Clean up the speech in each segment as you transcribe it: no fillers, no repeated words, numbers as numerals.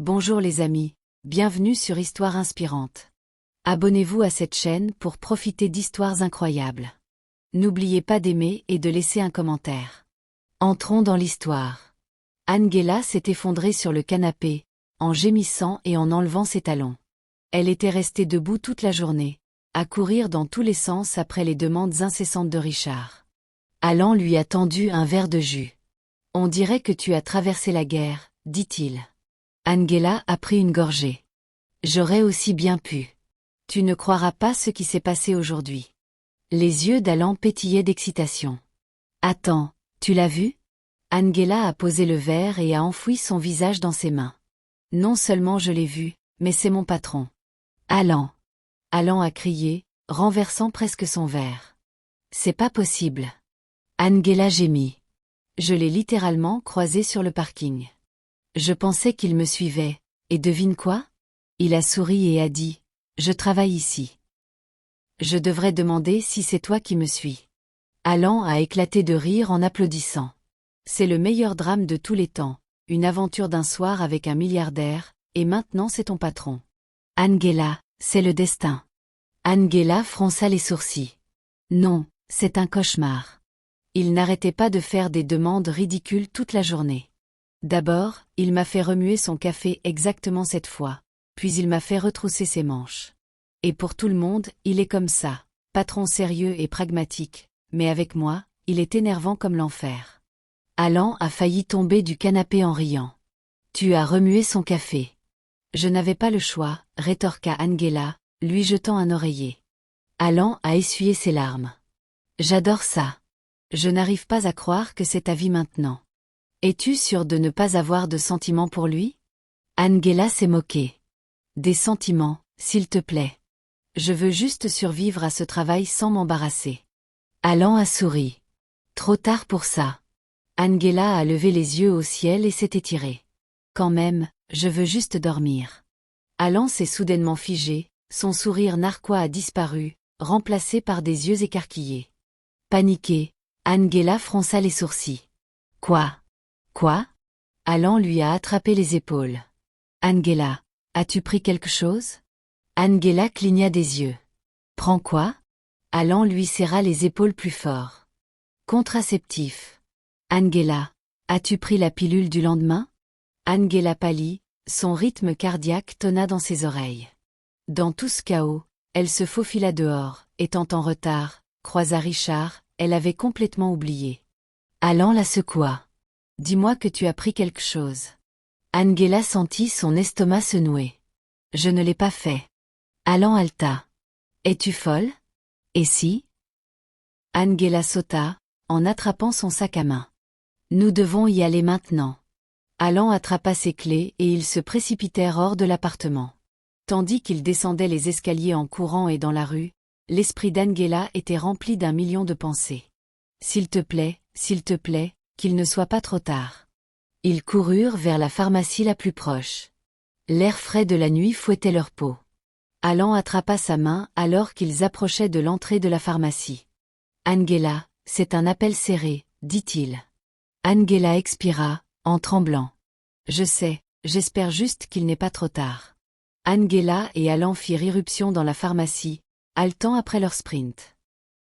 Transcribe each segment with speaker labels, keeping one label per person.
Speaker 1: Bonjour les amis, bienvenue sur Histoire inspirante. Abonnez-vous à cette chaîne pour profiter d'histoires incroyables. N'oubliez pas d'aimer et de laisser un commentaire. Entrons dans l'histoire. Angela s'est effondrée sur le canapé, en gémissant et en enlevant ses talons. Elle était restée debout toute la journée, à courir dans tous les sens après les demandes incessantes de Richard. Alan lui a tendu un verre de jus. « On dirait que tu as traversé la guerre », dit-il. Angela a pris une gorgée. « J'aurais aussi bien pu. Tu ne croiras pas ce qui s'est passé aujourd'hui. » Les yeux d'Alan pétillaient d'excitation. « Attends, tu l'as vu ?» Angela a posé le verre et a enfoui son visage dans ses mains. « Non seulement je l'ai vu, mais c'est mon patron. »« Alan !» Alan a crié, renversant presque son verre. « C'est pas possible. » Angela gémit. « Je l'ai littéralement croisé sur le parking. Je pensais qu'il me suivait, et devine quoi? Il a souri et a dit « Je travaille ici. Je devrais demander si c'est toi qui me suis. » Alan a éclaté de rire en applaudissant. C'est le meilleur drame de tous les temps, une aventure d'un soir avec un milliardaire, et maintenant c'est ton patron. Angela, c'est le destin. Angela fronça les sourcils. Non, c'est un cauchemar. Il n'arrêtait pas de faire des demandes ridicules toute la journée. D'abord, il m'a fait remuer son café exactement cette fois, puis il m'a fait retrousser ses manches. Et pour tout le monde, il est comme ça, patron sérieux et pragmatique, mais avec moi, il est énervant comme l'enfer. Alan a failli tomber du canapé en riant. Tu as remué son café. Je n'avais pas le choix, rétorqua Angela, lui jetant un oreiller. Alan a essuyé ses larmes. J'adore ça. Je n'arrive pas à croire que c'est ta vie maintenant. Es-tu sûre de ne pas avoir de sentiments pour lui? Angela s'est moquée. Des sentiments, s'il te plaît. Je veux juste survivre à ce travail sans m'embarrasser. Alan a souri. Trop tard pour ça. Angela a levé les yeux au ciel et s'est étirée. Quand même, je veux juste dormir. Alan s'est soudainement figé, son sourire narquois a disparu, remplacé par des yeux écarquillés. Paniquée, Angela fronça les sourcils. Quoi? Quoi? Alan lui a attrapé les épaules. Angela, as-tu pris quelque chose? Angela cligna des yeux. Prends quoi? Alan lui serra les épaules plus fort. Contraceptif. Angela, as-tu pris la pilule du lendemain? Angela pâlit, son rythme cardiaque tonna dans ses oreilles. Dans tout ce chaos, elle se faufila dehors, étant en retard, croisa Richard, elle avait complètement oublié. Alan la secoua. Dis-moi que tu as pris quelque chose. Angela sentit son estomac se nouer. Je ne l'ai pas fait. Alan haleta. Es-tu folle? Et si? Angela sauta, en attrapant son sac à main. Nous devons y aller maintenant. Alan attrapa ses clés et ils se précipitèrent hors de l'appartement. Tandis qu'ils descendaient les escaliers en courant et dans la rue, l'esprit d'Angela était rempli d'un million de pensées. S'il te plaît, qu'il ne soit pas trop tard. Ils coururent vers la pharmacie la plus proche. L'air frais de la nuit fouettait leur peau. Alan attrapa sa main alors qu'ils approchaient de l'entrée de la pharmacie. Angela, c'est un appel serré, dit-il. Angela expira, en tremblant. Je sais, j'espère juste qu'il n'est pas trop tard. Angela et Alan firent irruption dans la pharmacie, haletant après leur sprint.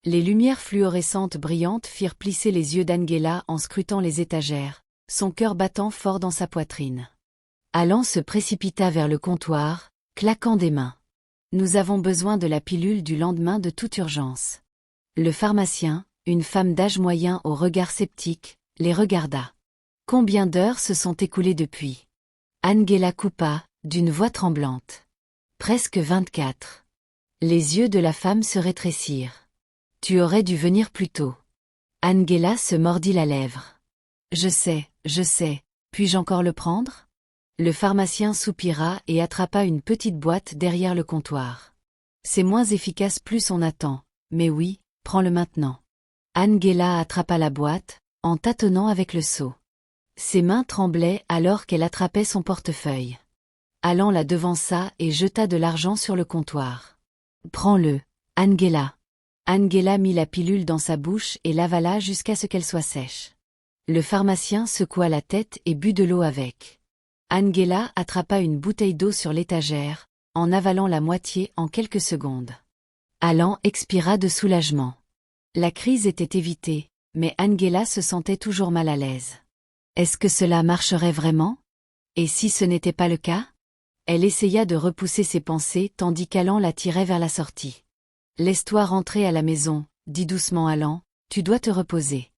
Speaker 1: Les lumières fluorescentes brillantes firent plisser les yeux d'Angela en scrutant les étagères, son cœur battant fort dans sa poitrine. Alan se précipita vers le comptoir, claquant des mains. Nous avons besoin de la pilule du lendemain de toute urgence. Le pharmacien, une femme d'âge moyen au regard sceptique, les regarda. Combien d'heures se sont écoulées depuis? Angela coupa, d'une voix tremblante. Presque 24. Les yeux de la femme se rétrécirent. Tu aurais dû venir plus tôt. Angela se mordit la lèvre. Je sais, puis-je encore le prendre? Le pharmacien soupira et attrapa une petite boîte derrière le comptoir. C'est moins efficace plus on attend, mais oui, prends-le maintenant. Angela attrapa la boîte, en tâtonnant avec le seau. Ses mains tremblaient alors qu'elle attrapait son portefeuille. Alan la devança et jeta de l'argent sur le comptoir. Prends-le, Angela. Angela mit la pilule dans sa bouche et l'avala jusqu'à ce qu'elle soit sèche. Le pharmacien secoua la tête et but de l'eau avec. Angela attrapa une bouteille d'eau sur l'étagère, en avalant la moitié en quelques secondes. Alan expira de soulagement. La crise était évitée, mais Angela se sentait toujours mal à l'aise. Est-ce que cela marcherait vraiment? Et si ce n'était pas le cas? Elle essaya de repousser ses pensées tandis qu'Alan la tirait vers la sortie. Laisse-toi rentrer à la maison, dit doucement Alan, tu dois te reposer.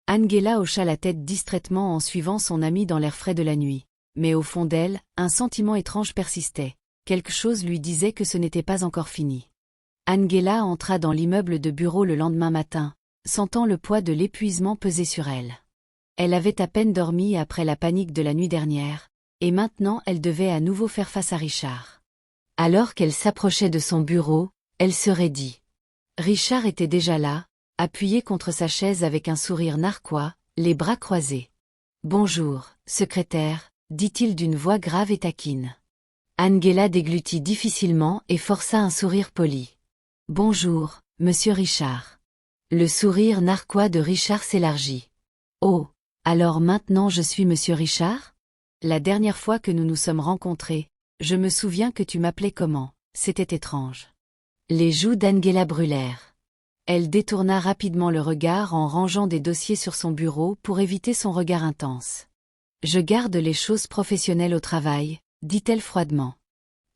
Speaker 1: Angela hocha la tête distraitement en suivant son ami dans l'air frais de la nuit. Mais au fond d'elle, un sentiment étrange persistait. Quelque chose lui disait que ce n'était pas encore fini. Angela entra dans l'immeuble de bureau le lendemain matin, sentant le poids de l'épuisement peser sur elle. Elle avait à peine dormi après la panique de la nuit dernière, et maintenant elle devait à nouveau faire face à Richard. Alors qu'elle s'approchait de son bureau, elle se raidit. Richard était déjà là, appuyé contre sa chaise avec un sourire narquois, les bras croisés. « Bonjour, secrétaire », dit-il d'une voix grave et taquine. Angela déglutit difficilement et força un sourire poli. « Bonjour, monsieur Richard. » Le sourire narquois de Richard s'élargit. « Oh, alors maintenant je suis monsieur Richard? La dernière fois que nous nous sommes rencontrés, je me souviens que tu m'appelais comment, c'était étrange. » Les joues d'Angela brûlèrent. Elle détourna rapidement le regard en rangeant des dossiers sur son bureau pour éviter son regard intense. « Je garde les choses professionnelles au travail, » dit-elle froidement.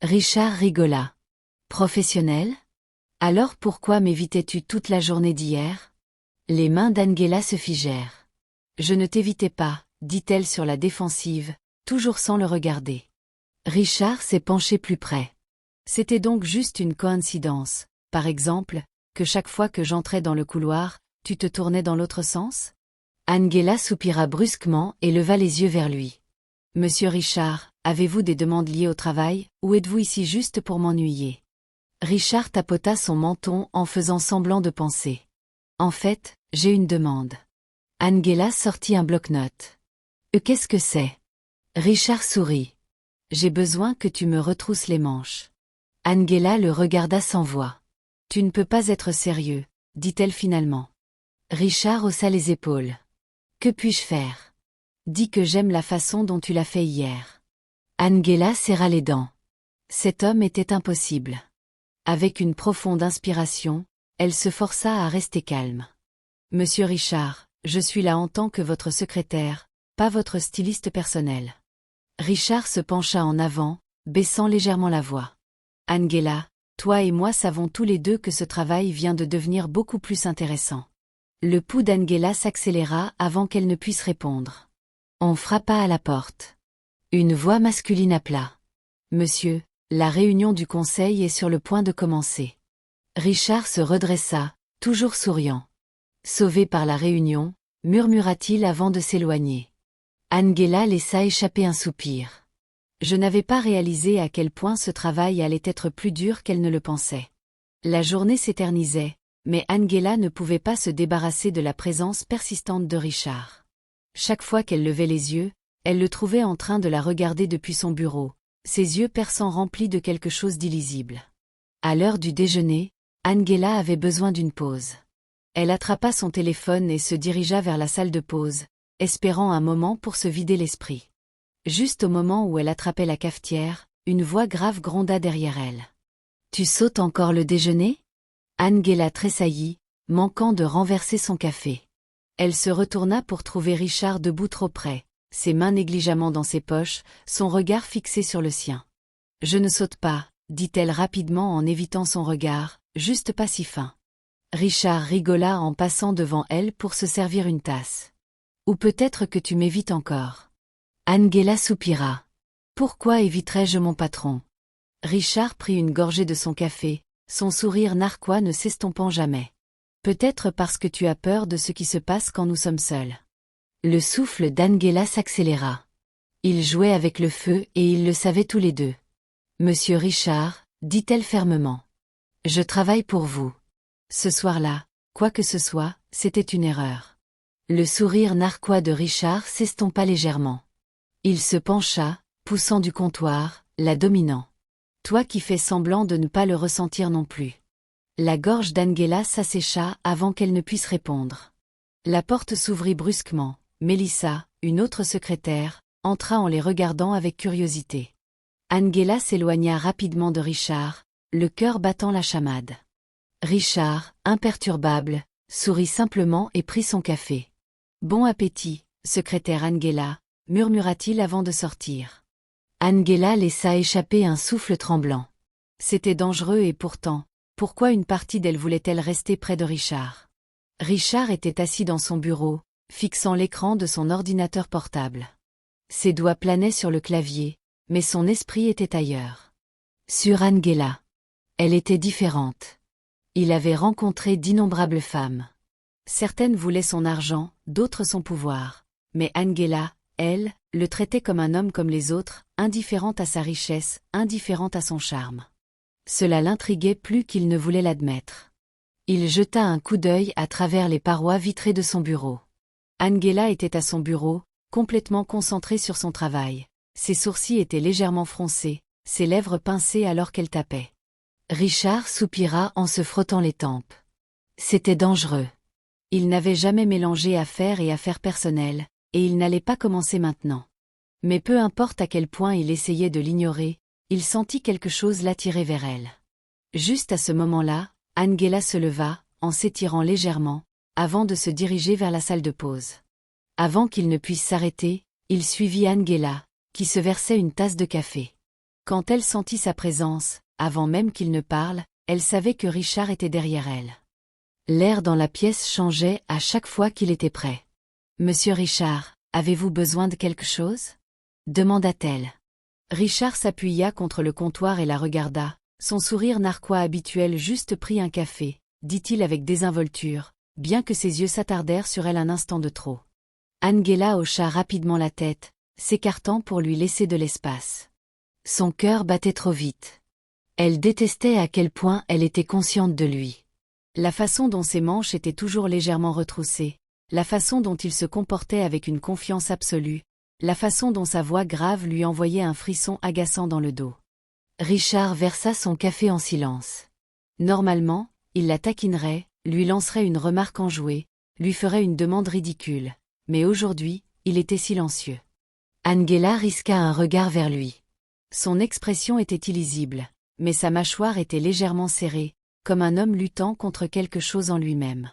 Speaker 1: Richard rigola. « Professionnel? Alors pourquoi m'évitais-tu toute la journée d'hier? » Les mains d'Angela se figèrent. « Je ne t'évitais pas, » dit-elle sur la défensive, toujours sans le regarder. Richard s'est penché plus près. C'était donc juste une coïncidence, par exemple, que chaque fois que j'entrais dans le couloir, tu te tournais dans l'autre sens? Angela soupira brusquement et leva les yeux vers lui. « Monsieur Richard, avez-vous des demandes liées au travail, ou êtes-vous ici juste pour m'ennuyer ?» Richard tapota son menton en faisant semblant de penser. « En fait, j'ai une demande. » Angela sortit un bloc-notes. « Qu'est-ce que c'est ?» Richard sourit. « J'ai besoin que tu me retrousses les manches. » Angela le regarda sans voix. « Tu ne peux pas être sérieux, » dit-elle finalement. Richard haussa les épaules. « Que puis-je faire? Dis que j'aime la façon dont tu l'as fait hier. » Angela serra les dents. Cet homme était impossible. Avec une profonde inspiration, elle se força à rester calme. « Monsieur Richard, je suis là en tant que votre secrétaire, pas votre styliste personnel. » Richard se pencha en avant, baissant légèrement la voix. « Angela, toi et moi savons tous les deux que ce travail vient de devenir beaucoup plus intéressant. » Le pouls d'Angela s'accéléra avant qu'elle ne puisse répondre. On frappa à la porte. Une voix masculine appela. « Monsieur, la réunion du conseil est sur le point de commencer. » Richard se redressa, toujours souriant. « Sauvé par la réunion », murmura-t-il avant de s'éloigner. Angela laissa échapper un soupir. Je n'avais pas réalisé à quel point ce travail allait être plus dur qu'elle ne le pensait. La journée s'éternisait, mais Angela ne pouvait pas se débarrasser de la présence persistante de Richard. Chaque fois qu'elle levait les yeux, elle le trouvait en train de la regarder depuis son bureau, ses yeux perçants remplis de quelque chose d'illisible. À l'heure du déjeuner, Angela avait besoin d'une pause. Elle attrapa son téléphone et se dirigea vers la salle de pause, espérant un moment pour se vider l'esprit. Juste au moment où elle attrapait la cafetière, une voix grave gronda derrière elle. « Tu sautes encore le déjeuner ?» Angela tressaillit, manquant de renverser son café. Elle se retourna pour trouver Richard debout trop près, ses mains négligemment dans ses poches, son regard fixé sur le sien. « Je ne saute pas, » dit-elle rapidement en évitant son regard, juste pas si fin. Richard rigola en passant devant elle pour se servir une tasse. « Ou peut-être que tu m'évites encore. » Angela soupira. « Pourquoi éviterais-je mon patron ?» Richard prit une gorgée de son café, son sourire narquois ne s'estompant jamais. « Peut-être parce que tu as peur de ce qui se passe quand nous sommes seuls. » Le souffle d'Angela s'accéléra. Ils jouaient avec le feu et ils le savaient tous les deux. « Monsieur Richard, » dit-elle fermement. « Je travaille pour vous. Ce soir-là, quoi que ce soit, c'était une erreur. » Le sourire narquois de Richard s'estompa légèrement. Il se pencha, poussant du comptoir, la dominant. « Toi qui fais semblant de ne pas le ressentir non plus. » La gorge d'Angela s'assécha avant qu'elle ne puisse répondre. La porte s'ouvrit brusquement. Mélissa, une autre secrétaire, entra en les regardant avec curiosité. Angela s'éloigna rapidement de Richard, le cœur battant la chamade. Richard, imperturbable, sourit simplement et prit son café. « Bon appétit, secrétaire Angela », murmura-t-il avant de sortir. Angela laissa échapper un souffle tremblant. C'était dangereux et pourtant, pourquoi une partie d'elle voulait-elle rester près de Richard? Richard était assis dans son bureau, fixant l'écran de son ordinateur portable. Ses doigts planaient sur le clavier, mais son esprit était ailleurs. Sur Angela. Elle était différente. Il avait rencontré d'innombrables femmes. Certaines voulaient son argent, d'autres son pouvoir. Mais Angela, elle, le traitait comme un homme comme les autres, indifférente à sa richesse, indifférente à son charme. Cela l'intriguait plus qu'il ne voulait l'admettre. Il jeta un coup d'œil à travers les parois vitrées de son bureau. Angela était à son bureau, complètement concentrée sur son travail. Ses sourcils étaient légèrement froncés, ses lèvres pincées alors qu'elle tapait. Richard soupira en se frottant les tempes. C'était dangereux. Il n'avait jamais mélangé affaires et affaires personnelles, et il n'allait pas commencer maintenant. Mais peu importe à quel point il essayait de l'ignorer, il sentit quelque chose l'attirer vers elle. Juste à ce moment-là, Angela se leva, en s'étirant légèrement, avant de se diriger vers la salle de pause. Avant qu'il ne puisse s'arrêter, il suivit Angela, qui se versait une tasse de café. Quand elle sentit sa présence, avant même qu'il ne parle, elle savait que Richard était derrière elle. L'air dans la pièce changeait à chaque fois qu'il était prêt. « Monsieur Richard, avez-vous besoin de quelque chose ?» demanda-t-elle. Richard s'appuya contre le comptoir et la regarda, son sourire narquois habituel. « Juste pris un café », dit-il avec désinvolture, bien que ses yeux s'attardèrent sur elle un instant de trop. Angela hocha rapidement la tête, s'écartant pour lui laisser de l'espace. Son cœur battait trop vite. Elle détestait à quel point elle était consciente de lui. La façon dont ses manches étaient toujours légèrement retroussées, la façon dont il se comportait avec une confiance absolue, la façon dont sa voix grave lui envoyait un frisson agaçant dans le dos. Richard versa son café en silence. Normalement, il la taquinerait, lui lancerait une remarque enjouée, lui ferait une demande ridicule, mais aujourd'hui, il était silencieux. Angela risqua un regard vers lui. Son expression était illisible, mais sa mâchoire était légèrement serrée, comme un homme luttant contre quelque chose en lui-même.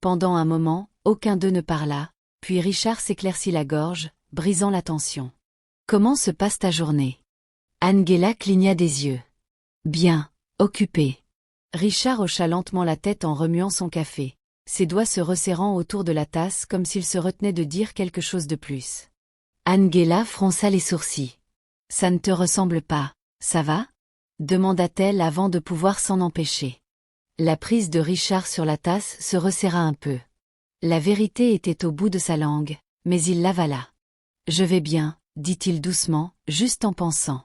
Speaker 1: Pendant un moment, aucun d'eux ne parla, puis Richard s'éclaircit la gorge, brisant la tension. « Comment se passe ta journée ?» Angela cligna des yeux. « Bien, occupé. » Richard hocha lentement la tête en remuant son café, ses doigts se resserrant autour de la tasse comme s'il se retenait de dire quelque chose de plus. Angela fronça les sourcils. « Ça ne te ressemble pas, ça va ?» demanda-t-elle avant de pouvoir s'en empêcher. La prise de Richard sur la tasse se resserra un peu. La vérité était au bout de sa langue, mais il l'avala. « Je vais bien, » dit-il doucement, juste en pensant.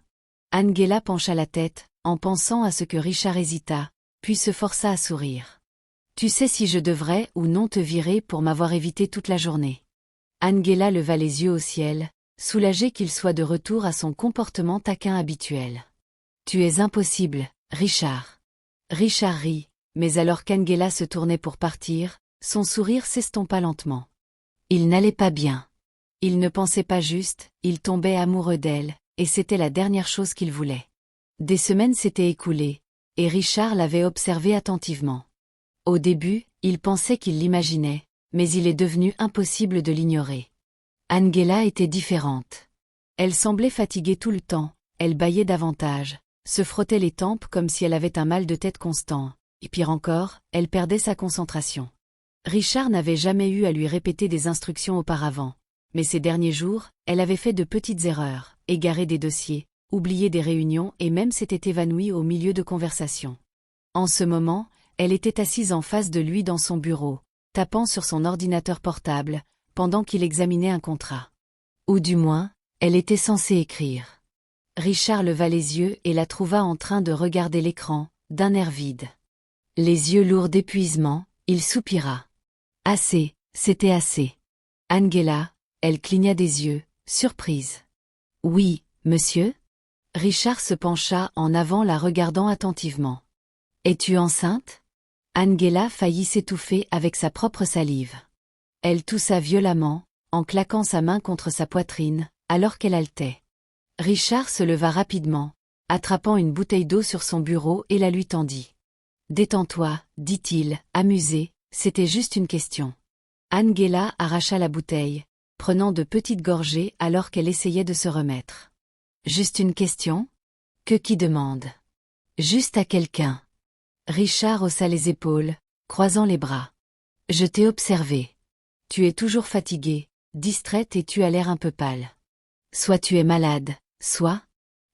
Speaker 1: Angela pencha la tête, en pensant à ce que Richard hésita, puis se força à sourire. « Tu sais si je devrais ou non te virer pour m'avoir évité toute la journée. » Angela leva les yeux au ciel, soulagée qu'il soit de retour à son comportement taquin habituel. « Tu es impossible, Richard. » Richard rit, mais alors qu'Angela se tournait pour partir, son sourire s'estompa lentement. Il n'allait pas bien. Il ne pensait pas juste, il tombait amoureux d'elle, et c'était la dernière chose qu'il voulait. Des semaines s'étaient écoulées, et Richard l'avait observé attentivement. Au début, il pensait qu'il l'imaginait, mais il est devenu impossible de l'ignorer. Angela était différente. Elle semblait fatiguée tout le temps, elle bâillait davantage, se frottait les tempes comme si elle avait un mal de tête constant, et pire encore, elle perdait sa concentration. Richard n'avait jamais eu à lui répéter des instructions auparavant, mais ces derniers jours, elle avait fait de petites erreurs, égaré des dossiers, oublié des réunions et même s'était évanouie au milieu de conversations. En ce moment, elle était assise en face de lui dans son bureau, tapant sur son ordinateur portable, pendant qu'il examinait un contrat. Ou du moins, elle était censée écrire. Richard leva les yeux et la trouva en train de regarder l'écran, d'un air vide. Les yeux lourds d'épuisement, il soupira. Assez, c'était assez. Angela, elle cligna des yeux, surprise. Oui, monsieur ? Richard se pencha en avant la regardant attentivement. Es-tu enceinte ? Angela faillit s'étouffer avec sa propre salive. Elle toussa violemment, en claquant sa main contre sa poitrine, alors qu'elle haletait. Richard se leva rapidement, attrapant une bouteille d'eau sur son bureau et la lui tendit. « Détends-toi, dit-il, amusé, c'était juste une question. » Angela arracha la bouteille, prenant de petites gorgées alors qu'elle essayait de se remettre. « Juste une question ? Que qui demande ? Juste à quelqu'un. » Richard haussa les épaules, croisant les bras. « Je t'ai observé. Tu es toujours fatiguée, distraite et tu as l'air un peu pâle. Soit tu es malade, soit... »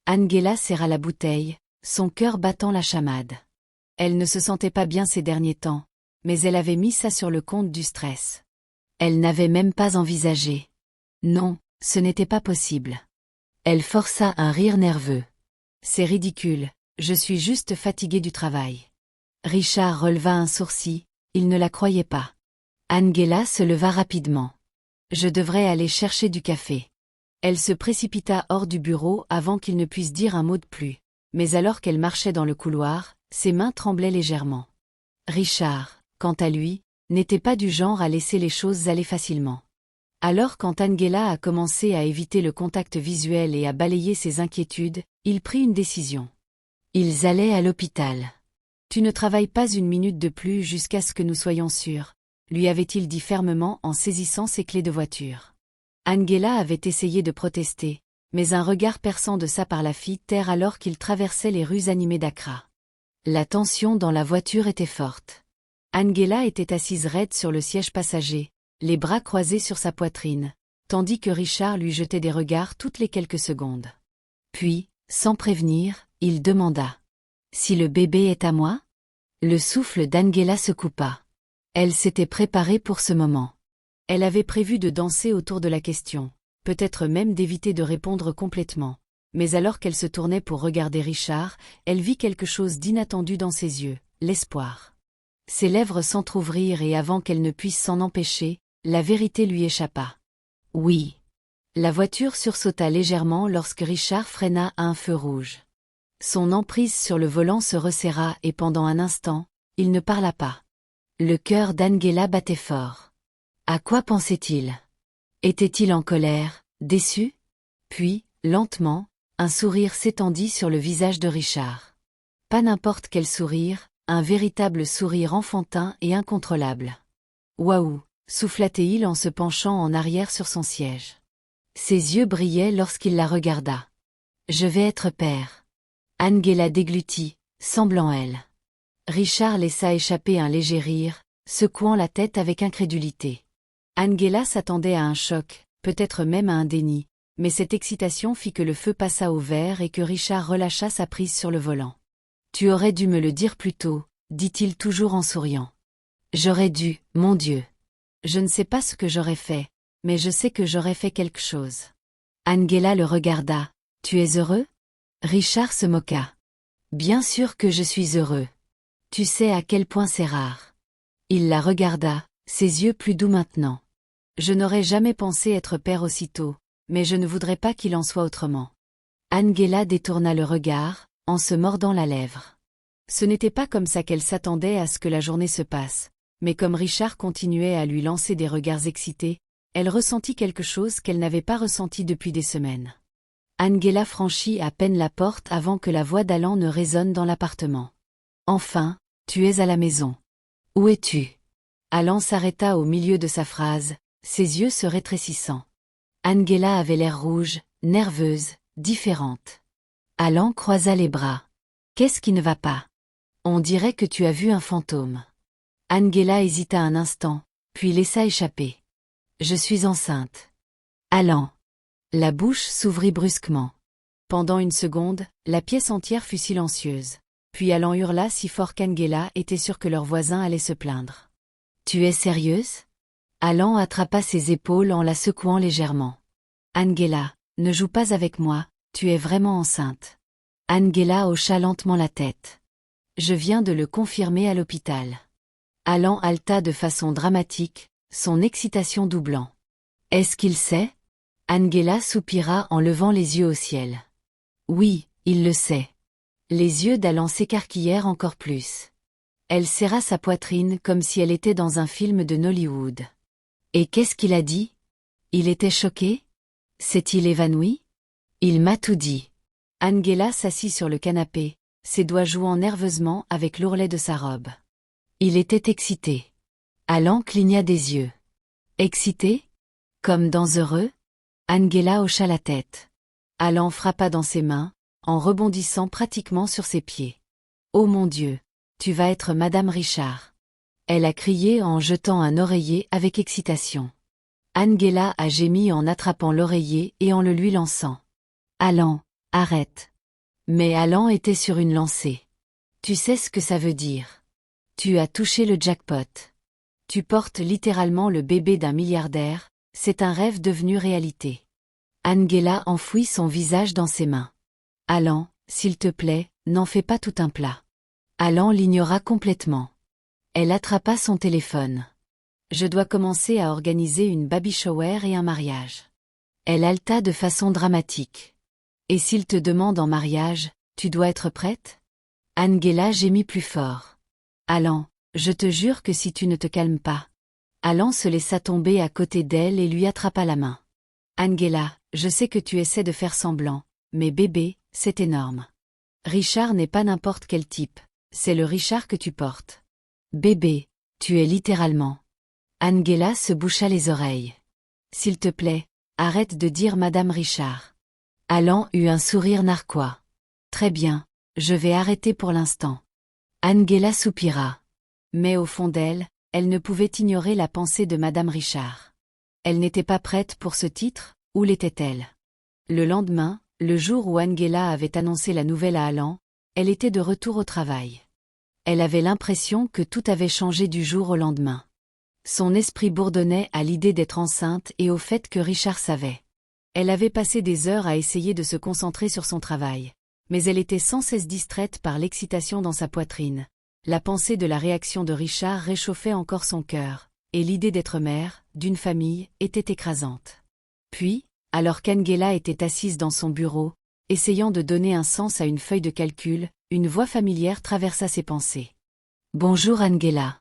Speaker 1: Angela serra la bouteille, son cœur battant la chamade. Elle ne se sentait pas bien ces derniers temps, mais elle avait mis ça sur le compte du stress. Elle n'avait même pas envisagé. Non, ce n'était pas possible. Elle força un rire nerveux. « C'est ridicule, je suis juste fatiguée du travail. » Richard releva un sourcil, il ne la croyait pas. Angela se leva rapidement. « Je devrais aller chercher du café. » Elle se précipita hors du bureau avant qu'il ne puisse dire un mot de plus. Mais alors qu'elle marchait dans le couloir, ses mains tremblaient légèrement. Richard, quant à lui, n'était pas du genre à laisser les choses aller facilement. Alors quand Angela a commencé à éviter le contact visuel et à balayer ses inquiétudes, il prit une décision. Ils allaient à l'hôpital. « Tu ne travailles pas une minute de plus jusqu'à ce que nous soyons sûrs, » lui avait-il dit fermement en saisissant ses clés de voiture. Angela avait essayé de protester, mais un regard perçant de sa part la fit taire alors qu'ils traversaient les rues animées d'Accra. La tension dans la voiture était forte. Angela était assise raide sur le siège passager, les bras croisés sur sa poitrine, tandis que Richard lui jetait des regards toutes les quelques secondes. Puis, sans prévenir, il demanda. « Si le bébé est à moi ?» Le souffle d'Angela se coupa. Elle s'était préparée pour ce moment. Elle avait prévu de danser autour de la question, peut-être même d'éviter de répondre complètement. Mais alors qu'elle se tournait pour regarder Richard, elle vit quelque chose d'inattendu dans ses yeux, l'espoir. Ses lèvres s'entr'ouvrirent et avant qu'elle ne puisse s'en empêcher, la vérité lui échappa. « Oui. » La voiture sursauta légèrement lorsque Richard freina à un feu rouge. Son emprise sur le volant se resserra et pendant un instant, il ne parla pas. Le cœur d'Angela battait fort. À quoi pensait-il? Était-il en colère, déçu? Puis, lentement, un sourire s'étendit sur le visage de Richard. Pas n'importe quel sourire, un véritable sourire enfantin et incontrôlable. Waouh, souffla-t-il en se penchant en arrière sur son siège. Ses yeux brillaient lorsqu'il la regarda. Je vais être père. Angela déglutit, semblant elle. Richard laissa échapper un léger rire, secouant la tête avec incrédulité. Angela s'attendait à un choc, peut-être même à un déni, mais cette excitation fit que le feu passa au vert et que Richard relâcha sa prise sur le volant. « Tu aurais dû me le dire plus tôt, » dit-il toujours en souriant. « J'aurais dû, mon Dieu. Je ne sais pas ce que j'aurais fait, mais je sais que j'aurais fait quelque chose. » Angela le regarda. « Tu es heureux ?» Richard se moqua. « Bien sûr que je suis heureux. Tu sais à quel point c'est rare. » Il la regarda, ses yeux plus doux maintenant. « Je n'aurais jamais pensé être père aussitôt, mais je ne voudrais pas qu'il en soit autrement. » Angela détourna le regard, en se mordant la lèvre. Ce n'était pas comme ça qu'elle s'attendait à ce que la journée se passe, mais comme Richard continuait à lui lancer des regards excités, elle ressentit quelque chose qu'elle n'avait pas ressenti depuis des semaines. Angela franchit à peine la porte avant que la voix d'Alan ne résonne dans l'appartement. « Enfin, tu es à la maison. Où es-tu » Alan s'arrêta au milieu de sa phrase, ses yeux se rétrécissant. Angela avait l'air rouge, nerveuse, différente. Alan croisa les bras. « Qu'est-ce qui ne va pas ? On dirait que tu as vu un fantôme. » Angela hésita un instant, puis laissa échapper. « Je suis enceinte. » Alan. La bouche s'ouvrit brusquement. Pendant une seconde, la pièce entière fut silencieuse. Puis Alan hurla si fort qu'Angela était sûre que leur voisin allait se plaindre. « Tu es sérieuse ?» Alan attrapa ses épaules en la secouant légèrement. « Angela, ne joue pas avec moi, tu es vraiment enceinte. » Angela hocha lentement la tête. « Je viens de le confirmer à l'hôpital. » Alan haleta de façon dramatique, son excitation doublant. « Est-ce qu'il sait ?» Angela soupira en levant les yeux au ciel. « Oui, il le sait. » Les yeux d'Alan s'écarquillèrent encore plus. Elle serra sa poitrine comme si elle était dans un film de Nollywood. « Et qu'est-ce qu'il a dit ? Il était choqué ? S'est-il évanoui? Il m'a tout dit. Angela s'assit sur le canapé, ses doigts jouant nerveusement avec l'ourlet de sa robe. Il était excité. Alan cligna des yeux. Excité? Comme dans Heureux? Angela hocha la tête. Alan frappa dans ses mains, en rebondissant pratiquement sur ses pieds. Oh mon Dieu, tu vas être Madame Richard. Elle a crié en jetant un oreiller avec excitation. Angela a gémi en attrapant l'oreiller et en le lui lançant. Alan, arrête. Mais Alan était sur une lancée. Tu sais ce que ça veut dire. Tu as touché le jackpot. Tu portes littéralement le bébé d'un milliardaire, c'est un rêve devenu réalité. Angela enfouit son visage dans ses mains. Alan, s'il te plaît, n'en fais pas tout un plat. Alan l'ignora complètement. Elle attrapa son téléphone. Je dois commencer à organiser une baby shower et un mariage. Elle haleta de façon dramatique. Et s'il te demande en mariage, tu dois être prête? Angela gémit plus fort. Alan, je te jure que si tu ne te calmes pas. Alan se laissa tomber à côté d'elle et lui attrapa la main. Angela, je sais que tu essaies de faire semblant, mais bébé, c'est énorme. Richard n'est pas n'importe quel type, c'est le Richard que tu portes. Bébé, tu es littéralement. Angela se boucha les oreilles. S'il te plaît, arrête de dire Madame Richard. Alan eut un sourire narquois. Très bien, je vais arrêter pour l'instant. Angela soupira. Mais au fond d'elle, elle ne pouvait ignorer la pensée de Madame Richard. Elle n'était pas prête pour ce titre, où l'était-elle? Le lendemain, le jour où Angela avait annoncé la nouvelle à Alan, elle était de retour au travail. Elle avait l'impression que tout avait changé du jour au lendemain. Son esprit bourdonnait à l'idée d'être enceinte et au fait que Richard savait. Elle avait passé des heures à essayer de se concentrer sur son travail, mais elle était sans cesse distraite par l'excitation dans sa poitrine. La pensée de la réaction de Richard réchauffait encore son cœur, et l'idée d'être mère, d'une famille, était écrasante. Puis, alors qu'Angela était assise dans son bureau, essayant de donner un sens à une feuille de calcul, une voix familière traversa ses pensées. « Bonjour Angela. »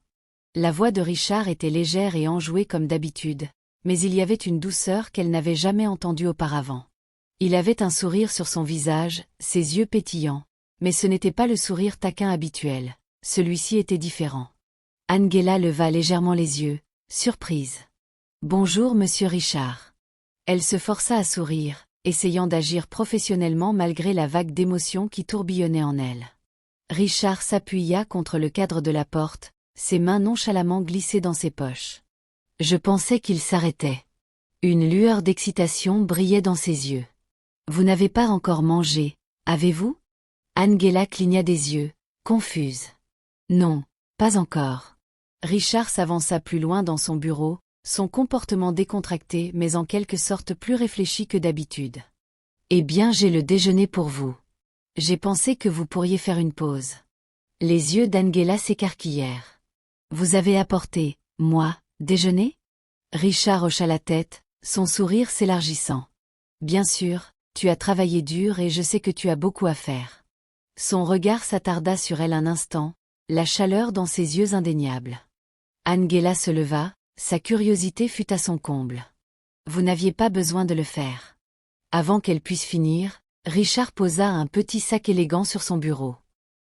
Speaker 1: La voix de Richard était légère et enjouée comme d'habitude, mais il y avait une douceur qu'elle n'avait jamais entendue auparavant. Il avait un sourire sur son visage, ses yeux pétillants, mais ce n'était pas le sourire taquin habituel, celui-ci était différent. Angela leva légèrement les yeux, surprise. « Bonjour Monsieur Richard. » Elle se força à sourire, essayant d'agir professionnellement malgré la vague d'émotions qui tourbillonnait en elle. Richard s'appuya contre le cadre de la porte, ses mains nonchalamment glissées dans ses poches. Je pensais qu'il s'arrêtait. Une lueur d'excitation brillait dans ses yeux. Vous n'avez pas encore mangé, avez-vous? Angela cligna des yeux, confuse. Non, pas encore. Richard s'avança plus loin dans son bureau, son comportement décontracté mais en quelque sorte plus réfléchi que d'habitude. Eh bien j'ai le déjeuner pour vous. J'ai pensé que vous pourriez faire une pause. Les yeux d'Angela s'écarquillèrent. Vous avez apporté, moi, déjeuner? Richard hocha la tête, son sourire s'élargissant. Bien sûr, tu as travaillé dur et je sais que tu as beaucoup à faire. Son regard s'attarda sur elle un instant, la chaleur dans ses yeux indéniable. Angela se leva, sa curiosité fut à son comble. Vous n'aviez pas besoin de le faire. Avant qu'elle puisse finir, Richard posa un petit sac élégant sur son bureau.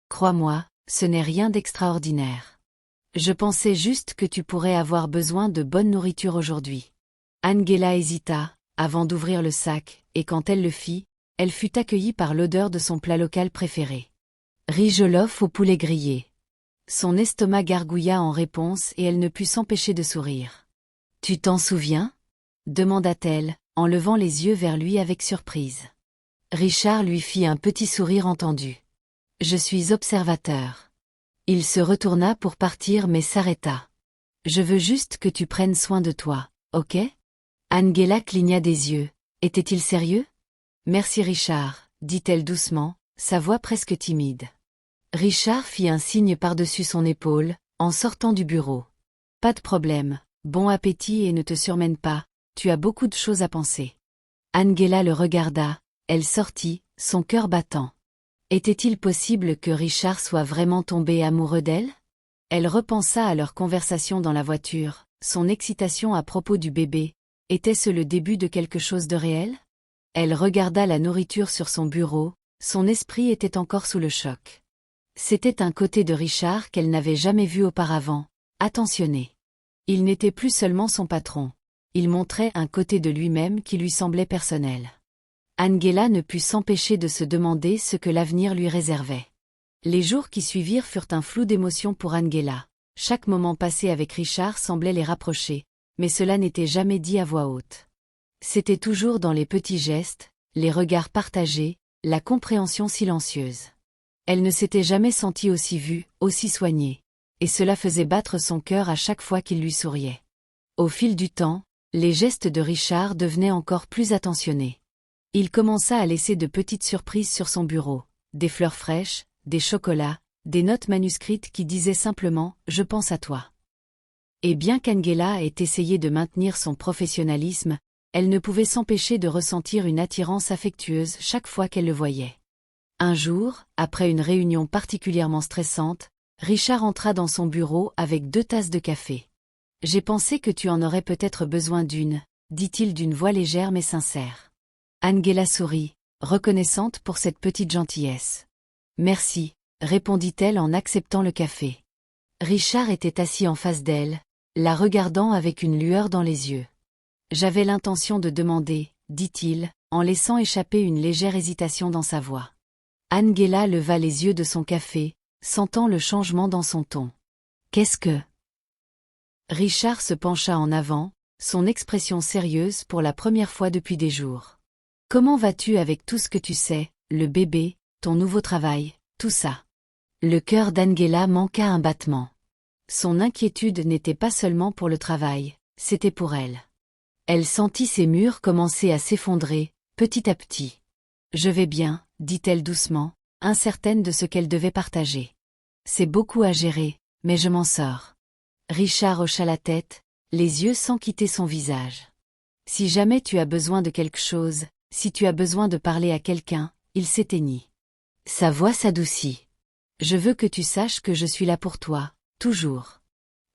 Speaker 1: Crois-moi, ce n'est rien d'extraordinaire. Je pensais juste que tu pourrais avoir besoin de bonne nourriture aujourd'hui. Angela hésita, avant d'ouvrir le sac, et quand elle le fit, elle fut accueillie par l'odeur de son plat local préféré. Riz jollof au poulet grillé. Son estomac gargouilla en réponse et elle ne put s'empêcher de sourire. « Tu t'en souviens ?» demanda-t-elle, en levant les yeux vers lui avec surprise. Richard lui fit un petit sourire entendu. « Je suis observateur. » Il se retourna pour partir mais s'arrêta. « Je veux juste que tu prennes soin de toi, ok ?» Angela cligna des yeux. Était-il sérieux? « Merci Richard, dit-elle doucement, sa voix presque timide. Richard fit un signe par-dessus son épaule, en sortant du bureau. « Pas de problème, bon appétit et ne te surmène pas, tu as beaucoup de choses à penser. » Angela le regarda, elle sortit, son cœur battant. Était-il possible que Richard soit vraiment tombé amoureux d'elle? Elle repensa à leur conversation dans la voiture, son excitation à propos du bébé. Était-ce le début de quelque chose de réel? Elle regarda la nourriture sur son bureau, son esprit était encore sous le choc. C'était un côté de Richard qu'elle n'avait jamais vu auparavant, attentionné. Il n'était plus seulement son patron. Il montrait un côté de lui-même qui lui semblait personnel. Angela ne put s'empêcher de se demander ce que l'avenir lui réservait. Les jours qui suivirent furent un flou d'émotions pour Angela. Chaque moment passé avec Richard semblait les rapprocher, mais cela n'était jamais dit à voix haute. C'était toujours dans les petits gestes, les regards partagés, la compréhension silencieuse. Elle ne s'était jamais sentie aussi vue, aussi soignée, et cela faisait battre son cœur à chaque fois qu'il lui souriait. Au fil du temps, les gestes de Richard devenaient encore plus attentionnés. Il commença à laisser de petites surprises sur son bureau, des fleurs fraîches, des chocolats, des notes manuscrites qui disaient simplement « Je pense à toi ». Et bien qu'Angela ait essayé de maintenir son professionnalisme, elle ne pouvait s'empêcher de ressentir une attirance affectueuse chaque fois qu'elle le voyait. Un jour, après une réunion particulièrement stressante, Richard entra dans son bureau avec 2 tasses de café. « J'ai pensé que tu en aurais peut-être besoin d'une », dit-il d'une voix légère mais sincère. Angela sourit, reconnaissante pour cette petite gentillesse. « Merci », répondit-elle en acceptant le café. Richard était assis en face d'elle, la regardant avec une lueur dans les yeux. « J'avais l'intention de demander », dit-il, en laissant échapper une légère hésitation dans sa voix. Angela leva les yeux de son café, sentant le changement dans son ton. « Qu'est-ce que… » Richard se pencha en avant, son expression sérieuse pour la première fois depuis des jours. « Comment vas-tu avec tout ce que tu sais, le bébé, ton nouveau travail, tout ça ?» Le cœur d'Angela manqua un battement. Son inquiétude n'était pas seulement pour le travail, c'était pour elle. Elle sentit ses murs commencer à s'effondrer, petit à petit. « Je vais bien », dit-elle doucement, incertaine de ce qu'elle devait partager. « C'est beaucoup à gérer, mais je m'en sors. » Richard hocha la tête, les yeux sans quitter son visage. « Si jamais tu as besoin de quelque chose, si tu as besoin de parler à quelqu'un, » il s'éteignit. Sa voix s'adoucit. « Je veux que tu saches que je suis là pour toi, toujours. »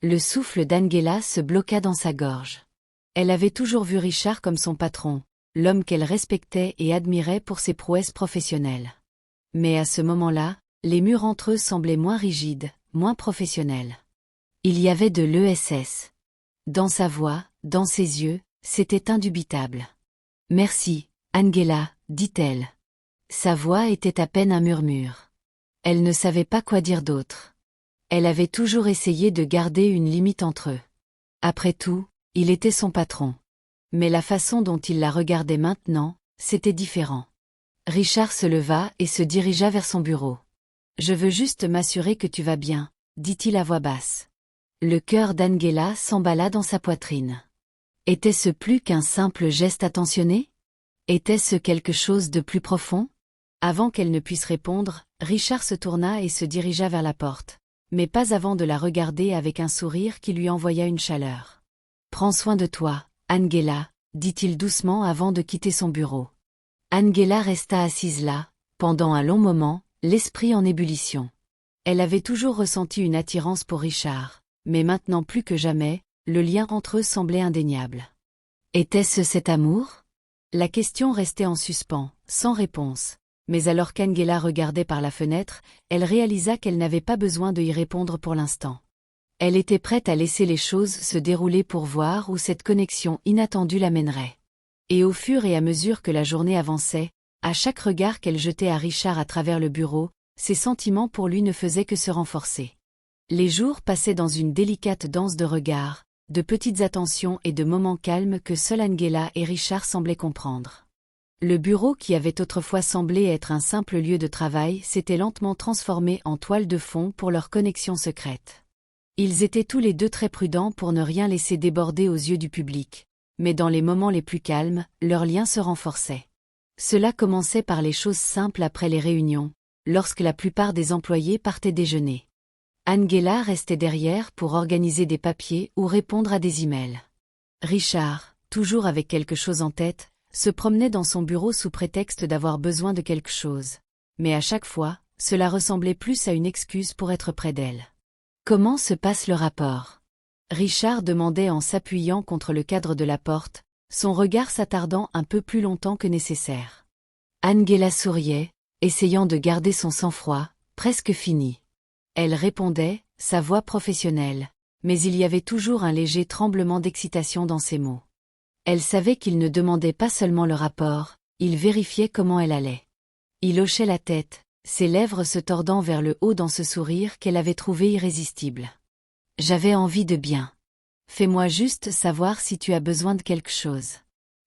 Speaker 1: Le souffle d'Angela se bloqua dans sa gorge. Elle avait toujours vu Richard comme son patron, l'homme qu'elle respectait et admirait pour ses prouesses professionnelles. Mais à ce moment-là, les murs entre eux semblaient moins rigides, moins professionnels. Il y avait de l'ESS. Dans sa voix, dans ses yeux, c'était indubitable. « Merci, Angela, » dit-elle. Sa voix était à peine un murmure. Elle ne savait pas quoi dire d'autre. Elle avait toujours essayé de garder une limite entre eux. Après tout, il était son patron. Mais la façon dont il la regardait maintenant, c'était différent. Richard se leva et se dirigea vers son bureau. « Je veux juste m'assurer que tu vas bien », dit-il à voix basse. Le cœur d'Angela s'emballa dans sa poitrine. Était-ce plus qu'un simple geste attentionné? Était-ce quelque chose de plus profond? Avant qu'elle ne puisse répondre, Richard se tourna et se dirigea vers la porte, mais pas avant de la regarder avec un sourire qui lui envoya une chaleur. « Prends soin de toi, Angela », dit-il doucement avant de quitter son bureau. Angela resta assise là, pendant un long moment, l'esprit en ébullition. Elle avait toujours ressenti une attirance pour Richard, mais maintenant plus que jamais, le lien entre eux semblait indéniable. Était-ce cet amour? La question restait en suspens, sans réponse, mais alors qu'Angela regardait par la fenêtre, elle réalisa qu'elle n'avait pas besoin de y répondre pour l'instant. Elle était prête à laisser les choses se dérouler pour voir où cette connexion inattendue l'amènerait. Et au fur et à mesure que la journée avançait, à chaque regard qu'elle jetait à Richard à travers le bureau, ses sentiments pour lui ne faisaient que se renforcer. Les jours passaient dans une délicate danse de regards, de petites attentions et de moments calmes que seule Angela et Richard semblaient comprendre. Le bureau qui avait autrefois semblé être un simple lieu de travail s'était lentement transformé en toile de fond pour leur connexion secrète. Ils étaient tous les deux très prudents pour ne rien laisser déborder aux yeux du public, mais dans les moments les plus calmes, leur lien se renforçait. Cela commençait par les choses simples après les réunions, lorsque la plupart des employés partaient déjeuner. Angela restait derrière pour organiser des papiers ou répondre à des emails. Richard, toujours avec quelque chose en tête, se promenait dans son bureau sous prétexte d'avoir besoin de quelque chose. Mais à chaque fois, cela ressemblait plus à une excuse pour être près d'elle. Comment se passe le rapport? Richard demandait en s'appuyant contre le cadre de la porte, son regard s'attardant un peu plus longtemps que nécessaire. Angela souriait, essayant de garder son sang-froid, presque fini. Elle répondait, sa voix professionnelle, mais il y avait toujours un léger tremblement d'excitation dans ses mots. Elle savait qu'il ne demandait pas seulement le rapport, il vérifiait comment elle allait. Il hochait la tête, ses lèvres se tordant vers le haut dans ce sourire qu'elle avait trouvé irrésistible. « J'avais envie de bien. Fais-moi juste savoir si tu as besoin de quelque chose. »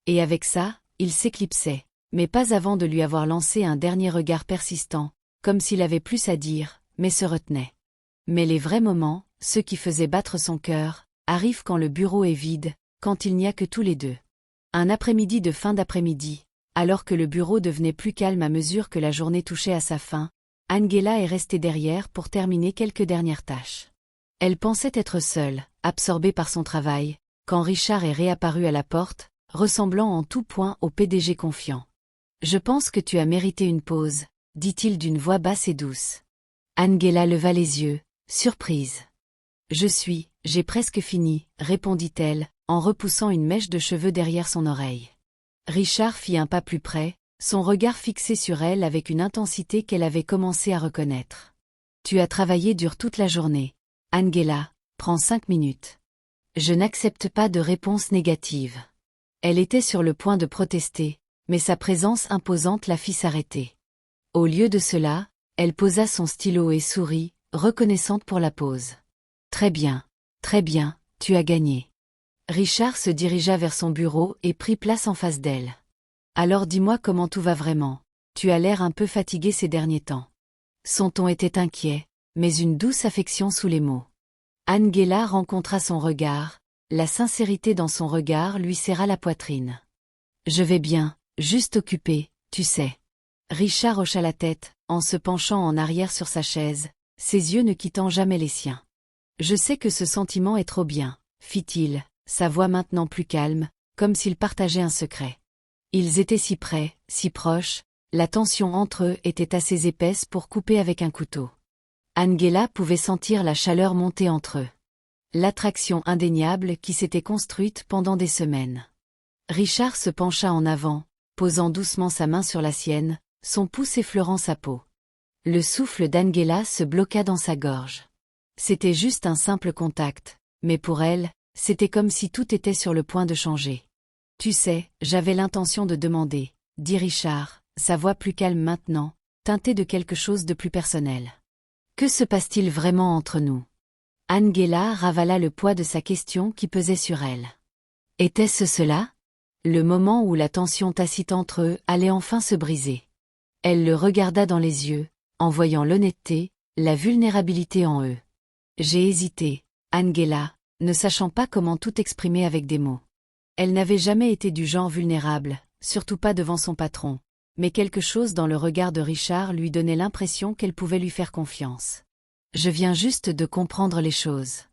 Speaker 1: Et avec ça, il s'éclipsait, mais pas avant de lui avoir lancé un dernier regard persistant, comme s'il avait plus à dire, mais se retenait. Mais les vrais moments, ceux qui faisaient battre son cœur, arrivent quand le bureau est vide, quand il n'y a que tous les deux. Un après-midi de fin d'après-midi, alors que le bureau devenait plus calme à mesure que la journée touchait à sa fin, Angela est restée derrière pour terminer quelques dernières tâches. Elle pensait être seule, absorbée par son travail, quand Richard est réapparu à la porte, ressemblant en tout point au PDG confiant. « Je pense que tu as mérité une pause, » dit-il d'une voix basse et douce. Angela leva les yeux, surprise. « J'ai presque fini, » répondit-elle, en repoussant une mèche de cheveux derrière son oreille. Richard fit un pas plus près, son regard fixé sur elle avec une intensité qu'elle avait commencé à reconnaître. « Tu as travaillé dur toute la journée. Angela, prends 5 minutes. » Je n'accepte pas de réponse négative. Elle était sur le point de protester, mais sa présence imposante la fit s'arrêter. Au lieu de cela, elle posa son stylo et sourit, reconnaissante pour la pause. « Très bien, tu as gagné. » Richard se dirigea vers son bureau et prit place en face d'elle. « Alors dis-moi comment tout va vraiment. Tu as l'air un peu fatigué ces derniers temps. » Son ton était inquiet, mais une douce affection sous les mots. Angela rencontra son regard, la sincérité dans son regard lui serra la poitrine. « Je vais bien, juste occupé, tu sais. » Richard hocha la tête, en se penchant en arrière sur sa chaise, ses yeux ne quittant jamais les siens. « Je sais que ce sentiment est trop bien, » fit-il, sa voix maintenant plus calme, comme s'ils partageaient un secret. Ils étaient si près, si proches, la tension entre eux était assez épaisse pour couper avec un couteau. Angela pouvait sentir la chaleur monter entre eux. L'attraction indéniable qui s'était construite pendant des semaines. Richard se pencha en avant, posant doucement sa main sur la sienne, son pouce effleurant sa peau. Le souffle d'Angela se bloqua dans sa gorge. C'était juste un simple contact, mais pour elle, c'était comme si tout était sur le point de changer. « Tu sais, j'avais l'intention de demander, » dit Richard, sa voix plus calme maintenant, teintée de quelque chose de plus personnel. « Que se passe-t-il vraiment entre nous ?» Angela ravala le poids de sa question qui pesait sur elle. Était-ce cela? Le moment où la tension tacite entre eux allait enfin se briser. Elle le regarda dans les yeux, en voyant l'honnêteté, la vulnérabilité en eux. « J'ai hésité, Angela, ne sachant pas comment tout exprimer avec des mots. » Elle n'avait jamais été du genre vulnérable, surtout pas devant son patron, mais quelque chose dans le regard de Richard lui donnait l'impression qu'elle pouvait lui faire confiance. « Je viens juste de comprendre les choses. »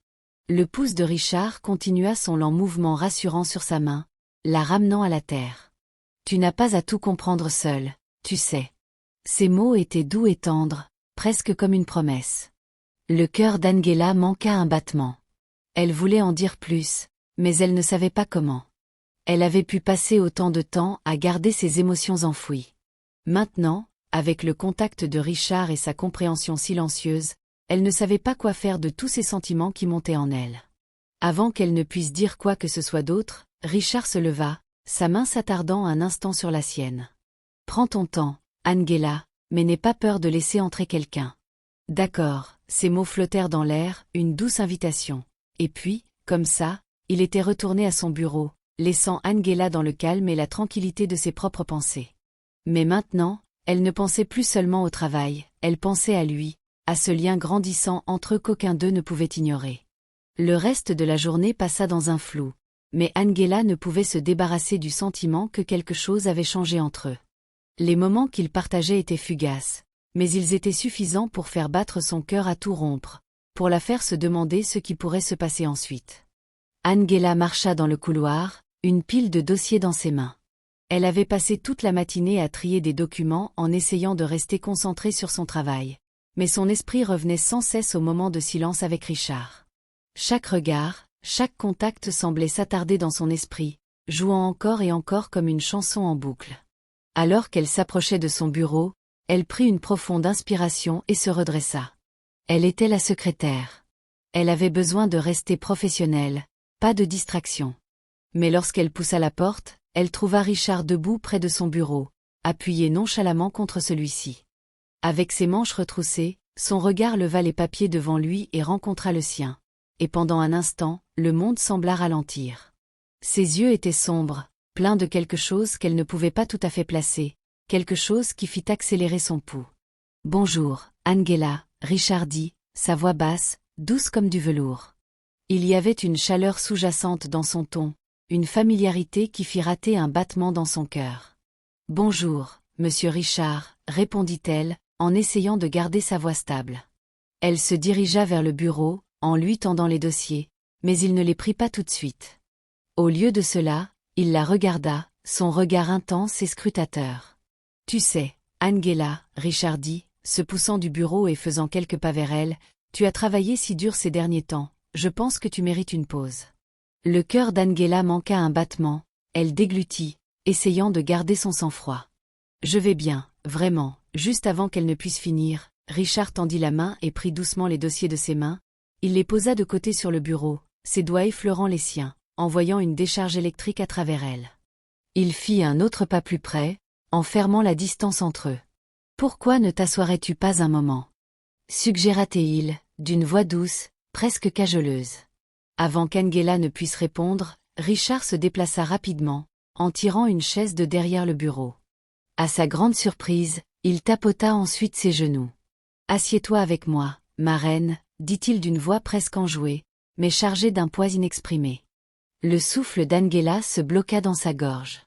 Speaker 1: Le pouce de Richard continua son lent mouvement rassurant sur sa main, la ramenant à la terre. « Tu n'as pas à tout comprendre seul, tu sais. » Ces mots étaient doux et tendres, presque comme une promesse. Le cœur d'Angela manqua un battement. Elle voulait en dire plus, mais elle ne savait pas comment. Elle avait pu passer autant de temps à garder ses émotions enfouies. Maintenant, avec le contact de Richard et sa compréhension silencieuse, elle ne savait pas quoi faire de tous ces sentiments qui montaient en elle. Avant qu'elle ne puisse dire quoi que ce soit d'autre, Richard se leva, sa main s'attardant un instant sur la sienne. « Prends ton temps, Angela, mais n'aie pas peur de laisser entrer quelqu'un. » D'accord, ces mots flottèrent dans l'air, une douce invitation. Et puis, comme ça, il était retourné à son bureau, laissant Angela dans le calme et la tranquillité de ses propres pensées. Mais maintenant, elle ne pensait plus seulement au travail, elle pensait à lui, à ce lien grandissant entre eux qu'aucun d'eux ne pouvait ignorer. Le reste de la journée passa dans un flou, mais Angela ne pouvait se débarrasser du sentiment que quelque chose avait changé entre eux. Les moments qu'ils partageaient étaient fugaces, mais ils étaient suffisants pour faire battre son cœur à tout rompre, pour la faire se demander ce qui pourrait se passer ensuite. Angela marcha dans le couloir, une pile de dossiers dans ses mains. Elle avait passé toute la matinée à trier des documents en essayant de rester concentrée sur son travail, mais son esprit revenait sans cesse au moment de silence avec Richard. Chaque regard, chaque contact semblait s'attarder dans son esprit, jouant encore et encore comme une chanson en boucle. Alors qu'elle s'approchait de son bureau, elle prit une profonde inspiration et se redressa. Elle était la secrétaire. Elle avait besoin de rester professionnelle, pas de distraction. Mais lorsqu'elle poussa la porte, elle trouva Richard debout près de son bureau, appuyé nonchalamment contre celui-ci. Avec ses manches retroussées, son regard leva les papiers devant lui et rencontra le sien. Et pendant un instant, le monde sembla ralentir. Ses yeux étaient sombres, pleins de quelque chose qu'elle ne pouvait pas tout à fait placer, quelque chose qui fit accélérer son pouls. « Bonjour, Angela », Richard dit, sa voix basse, douce comme du velours. Il y avait une chaleur sous-jacente dans son ton, une familiarité qui fit rater un battement dans son cœur. « Bonjour, monsieur Richard », répondit-elle, en essayant de garder sa voix stable. Elle se dirigea vers le bureau, en lui tendant les dossiers, mais il ne les prit pas tout de suite. Au lieu de cela, il la regarda, son regard intense et scrutateur. « Tu sais, Angela », Richard dit, se poussant du bureau et faisant quelques pas vers elle, « tu as travaillé si dur ces derniers temps, je pense que tu mérites une pause. » Le cœur d'Angela manqua un battement, elle déglutit, essayant de garder son sang-froid. « Je vais bien, vraiment. » Juste avant qu'elle ne puisse finir, Richard tendit la main et prit doucement les dossiers de ses mains. Il les posa de côté sur le bureau, ses doigts effleurant les siens, envoyant une décharge électrique à travers elle. Il fit un autre pas plus près, en fermant la distance entre eux. « Pourquoi ne t'assoirais-tu pas un moment ?» suggéra-t-il, d'une voix douce, presque cajoleuse. Avant qu'Angela ne puisse répondre, Richard se déplaça rapidement, en tirant une chaise de derrière le bureau. À sa grande surprise, il tapota ensuite ses genoux. « Assieds-toi avec moi, ma reine », dit-il d'une voix presque enjouée, mais chargée d'un poids inexprimé. Le souffle d'Angela se bloqua dans sa gorge.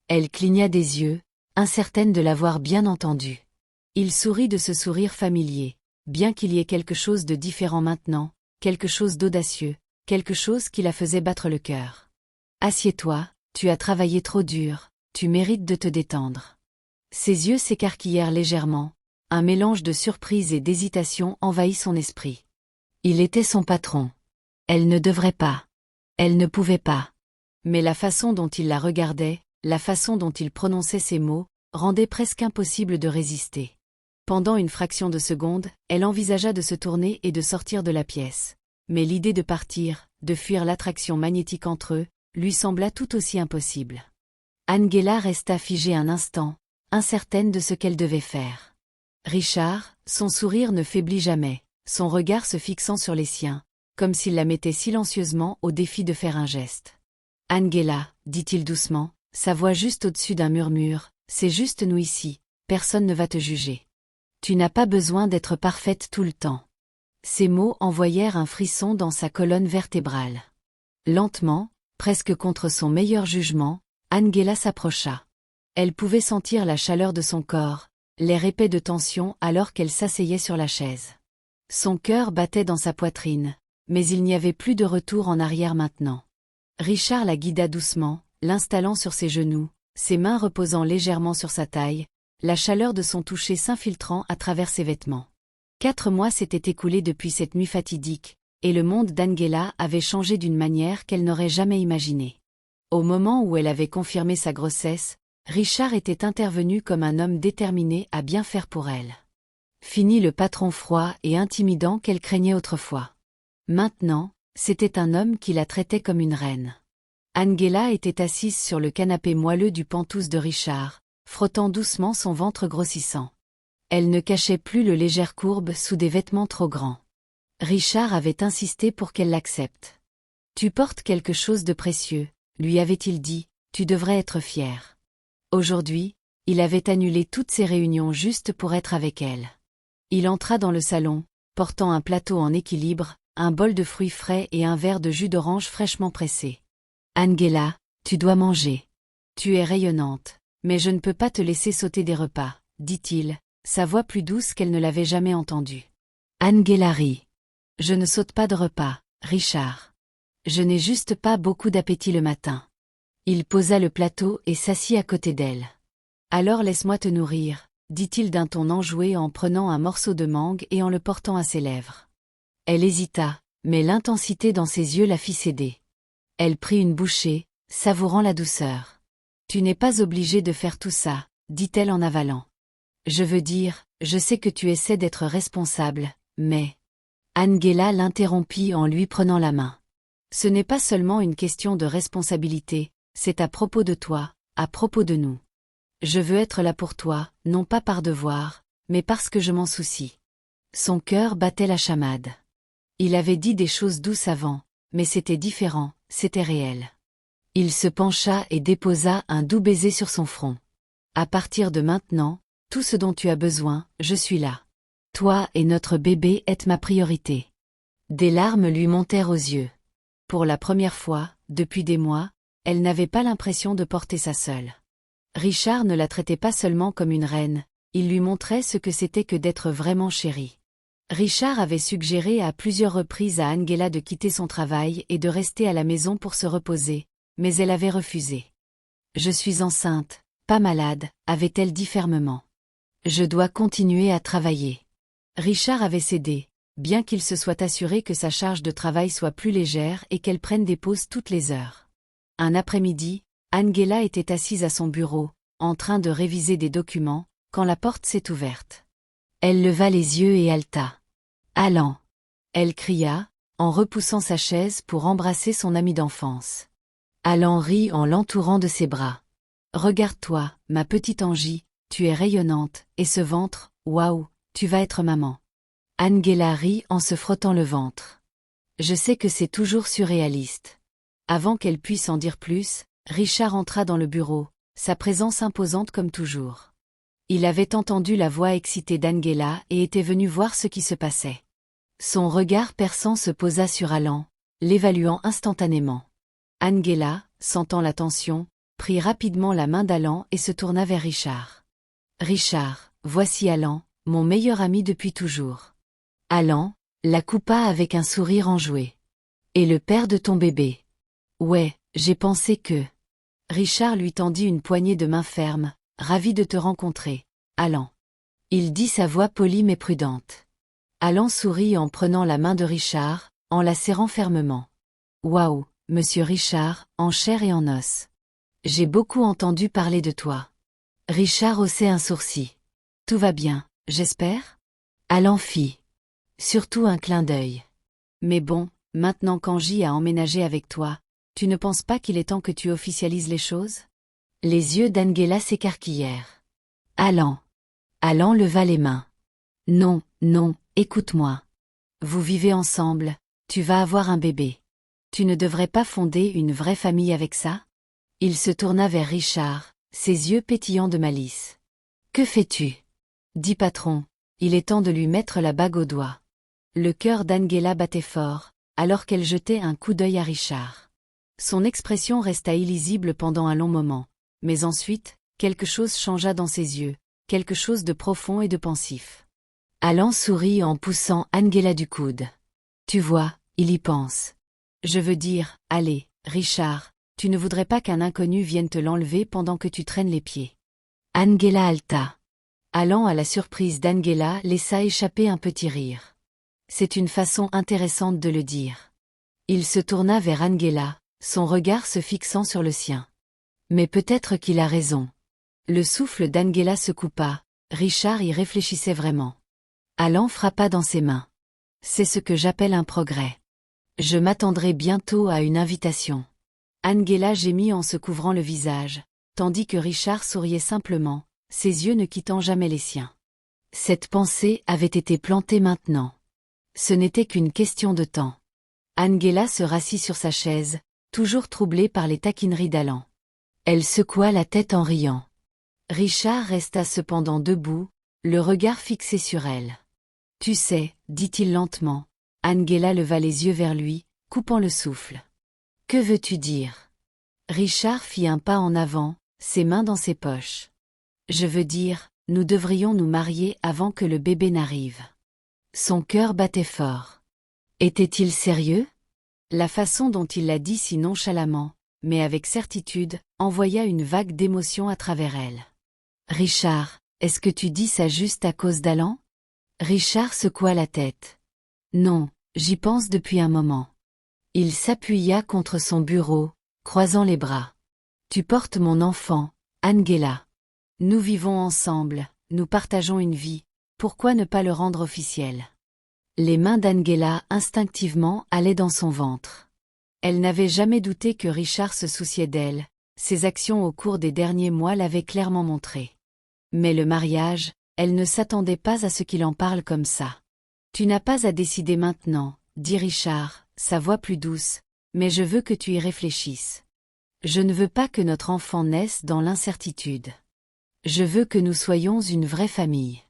Speaker 1: Elle cligna des yeux, incertaine de l'avoir bien entendu. Il sourit de ce sourire familier, bien qu'il y ait quelque chose de différent maintenant, quelque chose d'audacieux, quelque chose qui la faisait battre le cœur. « Assieds-toi, tu as travaillé trop dur, tu mérites de te détendre. » Ses yeux s'écarquillèrent légèrement, un mélange de surprise et d'hésitation envahit son esprit. Il était son patron. Elle ne devrait pas. Elle ne pouvait pas. Mais la façon dont il la regardait, la façon dont il prononçait ses mots, rendait presque impossible de résister. Pendant une fraction de seconde, elle envisagea de se tourner et de sortir de la pièce. Mais l'idée de partir, de fuir l'attraction magnétique entre eux, lui sembla tout aussi impossible. Angela resta figée un instant, incertaine de ce qu'elle devait faire. Richard, son sourire ne faiblit jamais, son regard se fixant sur les siens, comme s'il la mettait silencieusement au défi de faire un geste. « Angela », dit-il doucement, sa voix juste au-dessus d'un murmure, « c'est juste nous ici, personne ne va te juger. Tu n'as pas besoin d'être parfaite tout le temps. » Ces mots envoyèrent un frisson dans sa colonne vertébrale. Lentement, presque contre son meilleur jugement, Angela s'approcha. Elle pouvait sentir la chaleur de son corps, l'air épais de tension alors qu'elle s'asseyait sur la chaise. Son cœur battait dans sa poitrine, mais il n'y avait plus de retour en arrière maintenant. Richard la guida doucement, l'installant sur ses genoux, ses mains reposant légèrement sur sa taille, la chaleur de son toucher s'infiltrant à travers ses vêtements. 4 mois s'étaient écoulés depuis cette nuit fatidique, et le monde d'Angela avait changé d'une manière qu'elle n'aurait jamais imaginée. Au moment où elle avait confirmé sa grossesse, Richard était intervenu comme un homme déterminé à bien faire pour elle. Fini le patron froid et intimidant qu'elle craignait autrefois. Maintenant, c'était un homme qui la traitait comme une reine. Angela était assise sur le canapé moelleux du pantouse de Richard, frottant doucement son ventre grossissant. Elle ne cachait plus le légère courbe sous des vêtements trop grands. Richard avait insisté pour qu'elle l'accepte. « Tu portes quelque chose de précieux », lui avait-il dit, « tu devrais être fière. » Aujourd'hui, il avait annulé toutes ses réunions juste pour être avec elle. Il entra dans le salon, portant un plateau en équilibre, un bol de fruits frais et un verre de jus d'orange fraîchement pressé. « Angela, tu dois manger. Tu es rayonnante, mais je ne peux pas te laisser sauter des repas, » dit-il, sa voix plus douce qu'elle ne l'avait jamais entendue. Angela rit. « Je ne saute pas de repas, Richard. Je n'ai juste pas beaucoup d'appétit le matin. » Il posa le plateau et s'assit à côté d'elle. « Alors laisse-moi te nourrir, » dit-il d'un ton enjoué en prenant un morceau de mangue et en le portant à ses lèvres. Elle hésita, mais l'intensité dans ses yeux la fit céder. Elle prit une bouchée, savourant la douceur. Tu n'es pas obligé de faire tout ça, dit-elle en avalant. Je veux dire, je sais que tu essaies d'être responsable, mais... Angela l'interrompit en lui prenant la main. Ce n'est pas seulement une question de responsabilité, c'est à propos de toi, à propos de nous. Je veux être là pour toi, non pas par devoir, mais parce que je m'en soucie. Son cœur battait la chamade. Il avait dit des choses douces avant, mais c'était différent, c'était réel. Il se pencha et déposa un doux baiser sur son front. À partir de maintenant, tout ce dont tu as besoin, je suis là. Toi et notre bébé êtes ma priorité. Des larmes lui montèrent aux yeux. Pour la première fois, depuis des mois, elle n'avait pas l'impression de porter ça seule. Richard ne la traitait pas seulement comme une reine, il lui montrait ce que c'était que d'être vraiment chérie. Richard avait suggéré à plusieurs reprises à Angela de quitter son travail et de rester à la maison pour se reposer, mais elle avait refusé. « Je suis enceinte, pas malade », avait-elle dit fermement. « Je dois continuer à travailler. » Richard avait cédé, bien qu'il se soit assuré que sa charge de travail soit plus légère et qu'elle prenne des pauses toutes les heures. Un après-midi, Angela était assise à son bureau, en train de réviser des documents, quand la porte s'est ouverte. Elle leva les yeux et haleta. « Alan !» Elle cria, en repoussant sa chaise pour embrasser son ami d'enfance. Alan rit en l'entourant de ses bras. « Regarde-toi, ma petite Angie, tu es rayonnante, et ce ventre, waouh, tu vas être maman. » Angela rit en se frottant le ventre. « Je sais que c'est toujours surréaliste. » Avant qu'elle puisse en dire plus, Richard entra dans le bureau, sa présence imposante comme toujours. Il avait entendu la voix excitée d'Angela et était venu voir ce qui se passait. Son regard perçant se posa sur Alan, l'évaluant instantanément. Angela, sentant la tension, prit rapidement la main d'Alan et se tourna vers Richard. « Richard, voici Alan, mon meilleur ami depuis toujours. » Alan la coupa avec un sourire enjoué. « Et le père de ton bébé. »« Ouais, j'ai pensé que... » Richard lui tendit une poignée de main ferme, « Ravi de te rencontrer, Alan. » Il dit sa voix polie mais prudente. Alan sourit en prenant la main de Richard, en la serrant fermement. « Waouh, monsieur Richard, en chair et en os. J'ai beaucoup entendu parler de toi. » Richard haussait un sourcil. « Tout va bien, j'espère ?» Alan fit. Surtout un clin d'œil. « Mais bon, maintenant qu'Angie a emménagé avec toi, tu ne penses pas qu'il est temps que tu officialises les choses ?» Les yeux d'Angela s'écarquillèrent. « Alan !» Alan leva les mains. « Non, non, écoute-moi. Vous vivez ensemble, tu vas avoir un bébé. Tu ne devrais pas fonder une vraie famille avec ça ?» Il se tourna vers Richard, ses yeux pétillants de malice. « Que fais-tu » dit patron, il est temps de lui mettre la bague au doigt. Le cœur d'Angela battait fort, alors qu'elle jetait un coup d'œil à Richard. Son expression resta illisible pendant un long moment, mais ensuite, quelque chose changea dans ses yeux, quelque chose de profond et de pensif. Alan sourit en poussant Angela du coude. « Tu vois, il y pense. Je veux dire, allez, Richard, tu ne voudrais pas qu'un inconnu vienne te l'enlever pendant que tu traînes les pieds. » Angela haleta. Alan à la surprise d'Angela laissa échapper un petit rire. C'est une façon intéressante de le dire. Il se tourna vers Angela, son regard se fixant sur le sien. Mais peut-être qu'il a raison. Le souffle d'Angela se coupa, Richard y réfléchissait vraiment. Alan frappa dans ses mains. C'est ce que j'appelle un progrès. Je m'attendrai bientôt à une invitation. Angela gémit en se couvrant le visage, tandis que Richard souriait simplement, ses yeux ne quittant jamais les siens. Cette pensée avait été plantée maintenant. Ce n'était qu'une question de temps. Angela se rassit sur sa chaise, toujours troublée par les taquineries d'Alan. Elle secoua la tête en riant. Richard resta cependant debout, le regard fixé sur elle. « Tu sais, dit-il lentement. » Angela leva les yeux vers lui, coupant le souffle. « Que veux-tu dire ?» Richard fit un pas en avant, ses mains dans ses poches. « Je veux dire, nous devrions nous marier avant que le bébé n'arrive. » Son cœur battait fort. Était-il sérieux? La façon dont il l'a dit si nonchalamment, mais avec certitude, envoya une vague d'émotion à travers elle. « Richard, est-ce que tu dis ça juste à cause d'Alan ?» Richard secoua la tête. « Non, j'y pense depuis un moment. » Il s'appuya contre son bureau, croisant les bras. Tu portes mon enfant, Angela. Nous vivons ensemble, nous partageons une vie, pourquoi ne pas le rendre officiel? Les mains d'Angela instinctivement allaient dans son ventre. Elle n'avait jamais douté que Richard se souciait d'elle, ses actions au cours des derniers mois l'avaient clairement montré. Mais le mariage, elle ne s'attendait pas à ce qu'il en parle comme ça. Tu n'as pas à décider maintenant, dit Richard, sa voix plus douce, mais je veux que tu y réfléchisses. Je ne veux pas que notre enfant naisse dans l'incertitude. Je veux que nous soyons une vraie famille.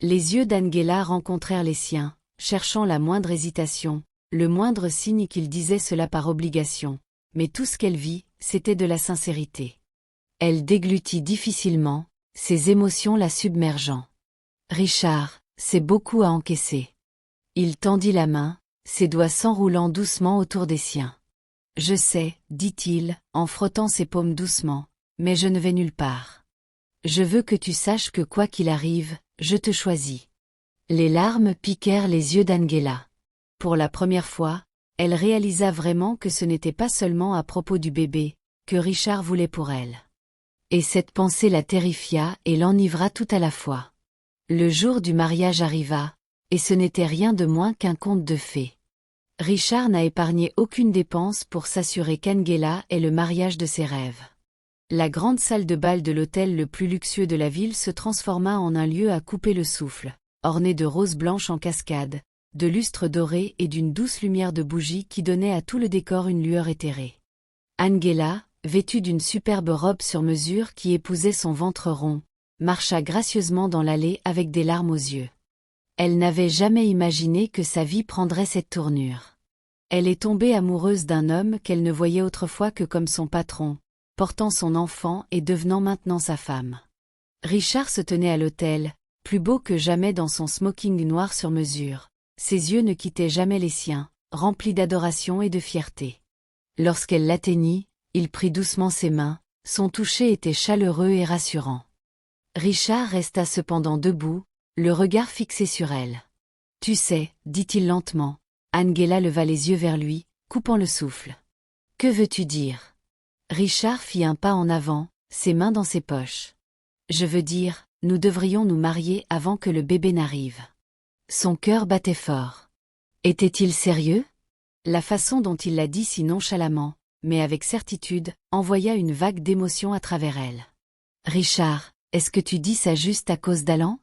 Speaker 1: Les yeux d'Angela rencontrèrent les siens, cherchant la moindre hésitation, le moindre signe qu'il disait cela par obligation, mais tout ce qu'elle vit, c'était de la sincérité. Elle déglutit difficilement, ses émotions la submergeant. Richard, c'est beaucoup à encaisser. Il tendit la main, ses doigts s'enroulant doucement autour des siens. Je sais, dit-il, en frottant ses paumes doucement, mais je ne vais nulle part. Je veux que tu saches que quoi qu'il arrive, je te choisis. Les larmes piquèrent les yeux d'Angela. Pour la première fois, elle réalisa vraiment que ce n'était pas seulement à propos du bébé, que Richard voulait pour elle. Et cette pensée la terrifia et l'enivra tout à la fois. Le jour du mariage arriva, et ce n'était rien de moins qu'un conte de fées. Richard n'a épargné aucune dépense pour s'assurer qu'Angela ait le mariage de ses rêves. La grande salle de bal de l'hôtel le plus luxueux de la ville se transforma en un lieu à couper le souffle, orné de roses blanches en cascade, de lustres dorés et d'une douce lumière de bougies qui donnait à tout le décor une lueur éthérée. Angela, vêtue d'une superbe robe sur mesure qui épousait son ventre rond, marcha gracieusement dans l'allée avec des larmes aux yeux. Elle n'avait jamais imaginé que sa vie prendrait cette tournure. Elle est tombée amoureuse d'un homme qu'elle ne voyait autrefois que comme son patron, portant son enfant et devenant maintenant sa femme. Richard se tenait à l'autel, plus beau que jamais dans son smoking noir sur mesure. Ses yeux ne quittaient jamais les siens, remplis d'adoration et de fierté. Lorsqu'elle l'atteignit, il prit doucement ses mains, son toucher était chaleureux et rassurant. Richard resta cependant debout, le regard fixé sur elle. « Tu sais, dit-il lentement. » Angela leva les yeux vers lui, coupant le souffle. « Que veux-tu dire ?» Richard fit un pas en avant, ses mains dans ses poches. « Je veux dire, nous devrions nous marier avant que le bébé n'arrive. » Son cœur battait fort. Était-il sérieux? La façon dont il l'a dit si nonchalamment, mais avec certitude, envoya une vague d'émotion à travers elle. « Richard, est-ce que tu dis ça juste à cause d'Alan ?»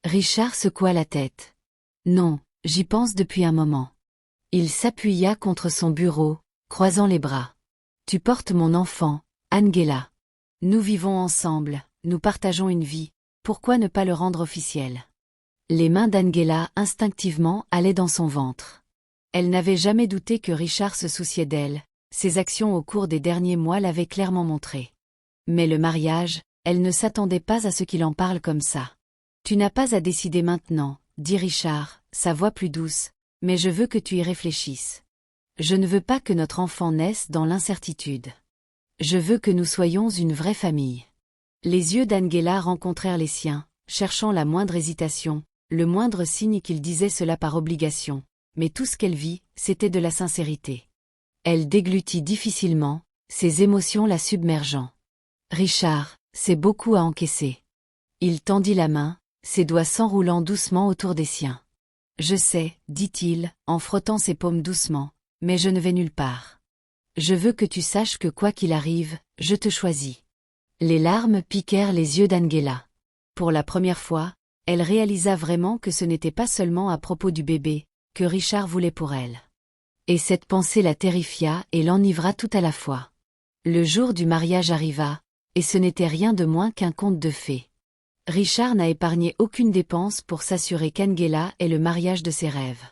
Speaker 1: Richard secoua la tête. « Non, j'y pense depuis un moment. » Il s'appuya contre son bureau, croisant les bras. « Tu portes mon enfant, Angela. Nous vivons ensemble, nous partageons une vie, pourquoi ne pas le rendre officiel ?» Les mains d'Angela instinctivement allaient dans son ventre. Elle n'avait jamais douté que Richard se souciait d'elle, ses actions au cours des derniers mois l'avaient clairement montré. Mais le mariage, elle ne s'attendait pas à ce qu'il en parle comme ça. « Tu n'as pas à décider maintenant, dit Richard, sa voix plus douce, mais je veux que tu y réfléchisses. Je ne veux pas que notre enfant naisse dans l'incertitude. Je veux que nous soyons une vraie famille. » Les yeux d'Angela rencontrèrent les siens, cherchant la moindre hésitation, le moindre signe qu'il disait cela par obligation, mais tout ce qu'elle vit, c'était de la sincérité. Elle déglutit difficilement, ses émotions la submergeant. « Richard, c'est beaucoup à encaisser. » Il tendit la main, ses doigts s'enroulant doucement autour des siens. « Je sais, dit-il, en frottant ses paumes doucement, mais je ne vais nulle part. Je veux que tu saches que quoi qu'il arrive, je te choisis. » Les larmes piquèrent les yeux d'Angela. Pour la première fois, elle réalisa vraiment que ce n'était pas seulement à propos du bébé, que Richard voulait pour elle. Et cette pensée la terrifia et l'enivra tout à la fois. Le jour du mariage arriva, et ce n'était rien de moins qu'un conte de fées. Richard n'a épargné aucune dépense pour s'assurer qu'Angela ait le mariage de ses rêves.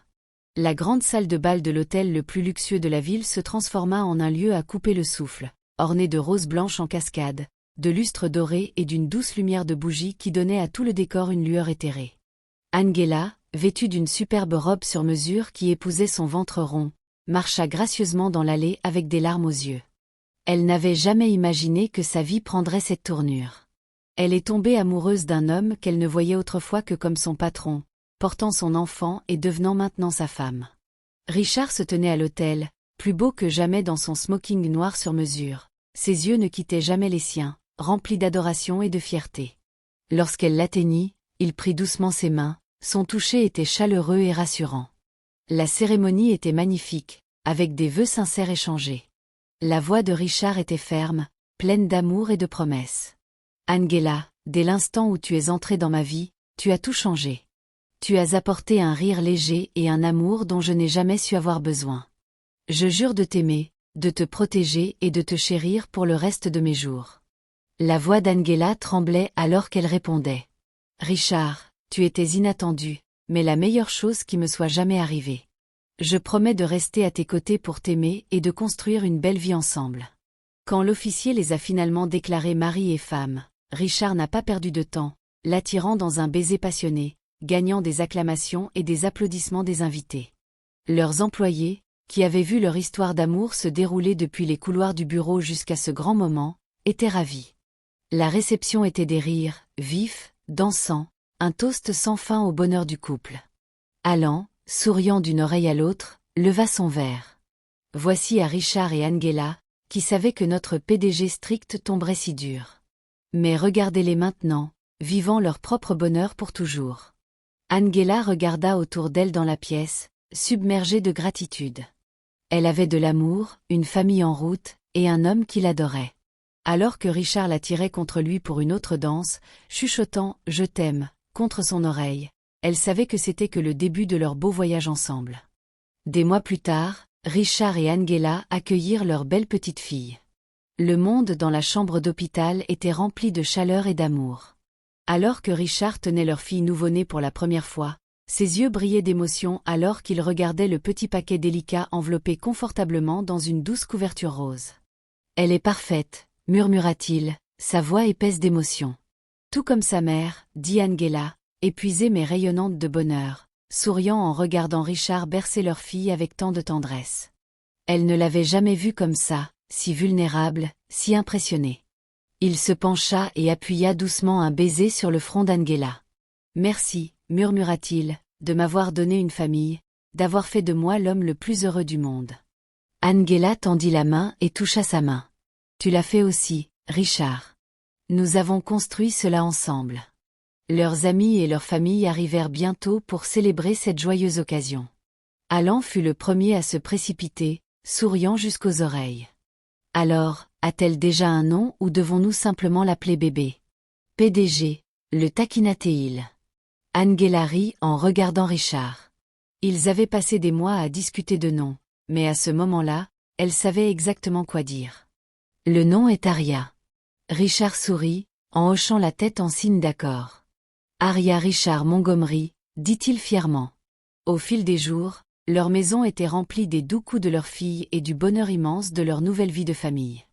Speaker 1: La grande salle de bal de l'hôtel le plus luxueux de la ville se transforma en un lieu à couper le souffle, orné de roses blanches en cascade, de lustres dorés et d'une douce lumière de bougies qui donnait à tout le décor une lueur éthérée. Angela, vêtue d'une superbe robe sur mesure qui épousait son ventre rond, marcha gracieusement dans l'allée avec des larmes aux yeux. Elle n'avait jamais imaginé que sa vie prendrait cette tournure. Elle est tombée amoureuse d'un homme qu'elle ne voyait autrefois que comme son patron, portant son enfant et devenant maintenant sa femme. Richard se tenait à l'autel, plus beau que jamais dans son smoking noir sur mesure. Ses yeux ne quittaient jamais les siens, remplis d'adoration et de fierté. Lorsqu'elle l'atteignit, il prit doucement ses mains, son toucher était chaleureux et rassurant. La cérémonie était magnifique, avec des vœux sincères échangés. La voix de Richard était ferme, pleine d'amour et de promesses. Angela, dès l'instant où tu es entrée dans ma vie, tu as tout changé. Tu as apporté un rire léger et un amour dont je n'ai jamais su avoir besoin. Je jure de t'aimer, de te protéger et de te chérir pour le reste de mes jours. La voix d'Angela tremblait alors qu'elle répondait. Richard, tu étais inattendu, mais la meilleure chose qui me soit jamais arrivée. Je promets de rester à tes côtés pour t'aimer et de construire une belle vie ensemble. Quand l'officier les a finalement déclarés mari et femme, Richard n'a pas perdu de temps, l'attirant dans un baiser passionné, gagnant des acclamations et des applaudissements des invités. Leurs employés, qui avaient vu leur histoire d'amour se dérouler depuis les couloirs du bureau jusqu'à ce grand moment, étaient ravis. La réception était des rires, vifs, dansants, un toast sans fin au bonheur du couple. Alan, souriant d'une oreille à l'autre, leva son verre. Voici à Richard et Angela, qui savaient que notre PDG strict tomberait si dur. Mais regardez-les maintenant, vivant leur propre bonheur pour toujours. Angela regarda autour d'elle dans la pièce, submergée de gratitude. Elle avait de l'amour, une famille en route, et un homme qui l'adorait. Alors que Richard l'attirait contre lui pour une autre danse, chuchotant « Je t'aime » contre son oreille, elle savait que c'était que le début de leur beau voyage ensemble. Des mois plus tard, Richard et Angela accueillirent leur belle petite fille. Le monde dans la chambre d'hôpital était rempli de chaleur et d'amour. Alors que Richard tenait leur fille nouveau-née pour la première fois, ses yeux brillaient d'émotion alors qu'il regardait le petit paquet délicat enveloppé confortablement dans une douce couverture rose. « Elle est parfaite », murmura-t-il, sa voix épaisse d'émotion. « Tout comme sa mère », dit Angela, épuisée mais rayonnante de bonheur, souriant en regardant Richard bercer leur fille avec tant de tendresse. Elle ne l'avait jamais vue comme ça, si vulnérable, si impressionnée. Il se pencha et appuya doucement un baiser sur le front d'Angela. « Merci », murmura-t-il, « de m'avoir donné une famille, d'avoir fait de moi l'homme le plus heureux du monde. » Angela tendit la main et toucha sa main. « Tu l'as fait aussi, Richard. Nous avons construit cela ensemble. » Leurs amis et leurs familles arrivèrent bientôt pour célébrer cette joyeuse occasion. Alan fut le premier à se précipiter, souriant jusqu'aux oreilles. « Alors, a-t-elle déjà un nom ou devons-nous simplement l'appeler bébé ?»« PDG, le taquina-t-il. » Angela rit en regardant Richard. Ils avaient passé des mois à discuter de noms, mais à ce moment-là, elle savait exactement quoi dire. « Le nom est Aria. » Richard sourit, en hochant la tête en signe d'accord. « Aria Richard Montgomery, » dit-il fièrement. Au fil des jours, leur maison était remplie des doux coups de leur fille et du bonheur immense de leur nouvelle vie de famille.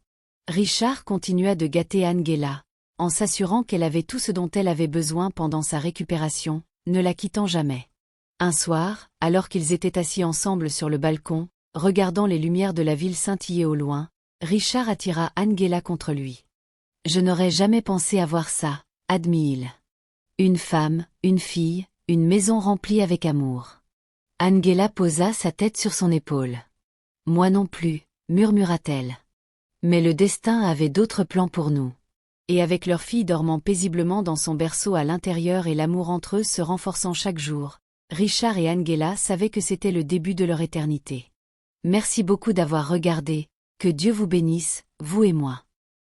Speaker 1: Richard continua de gâter Angela, en s'assurant qu'elle avait tout ce dont elle avait besoin pendant sa récupération, ne la quittant jamais. Un soir, alors qu'ils étaient assis ensemble sur le balcon, regardant les lumières de la ville scintiller au loin, Richard attira Angela contre lui. « Je n'aurais jamais pensé avoir ça, » admit-il. « Une femme, une fille, une maison remplie avec amour. » Angela posa sa tête sur son épaule. « Moi non plus, » murmura-t-elle. Mais le destin avait d'autres plans pour nous. Et avec leur fille dormant paisiblement dans son berceau à l'intérieur et l'amour entre eux se renforçant chaque jour, Richard et Angela savaient que c'était le début de leur éternité. Merci beaucoup d'avoir regardé, que Dieu vous bénisse, vous et moi.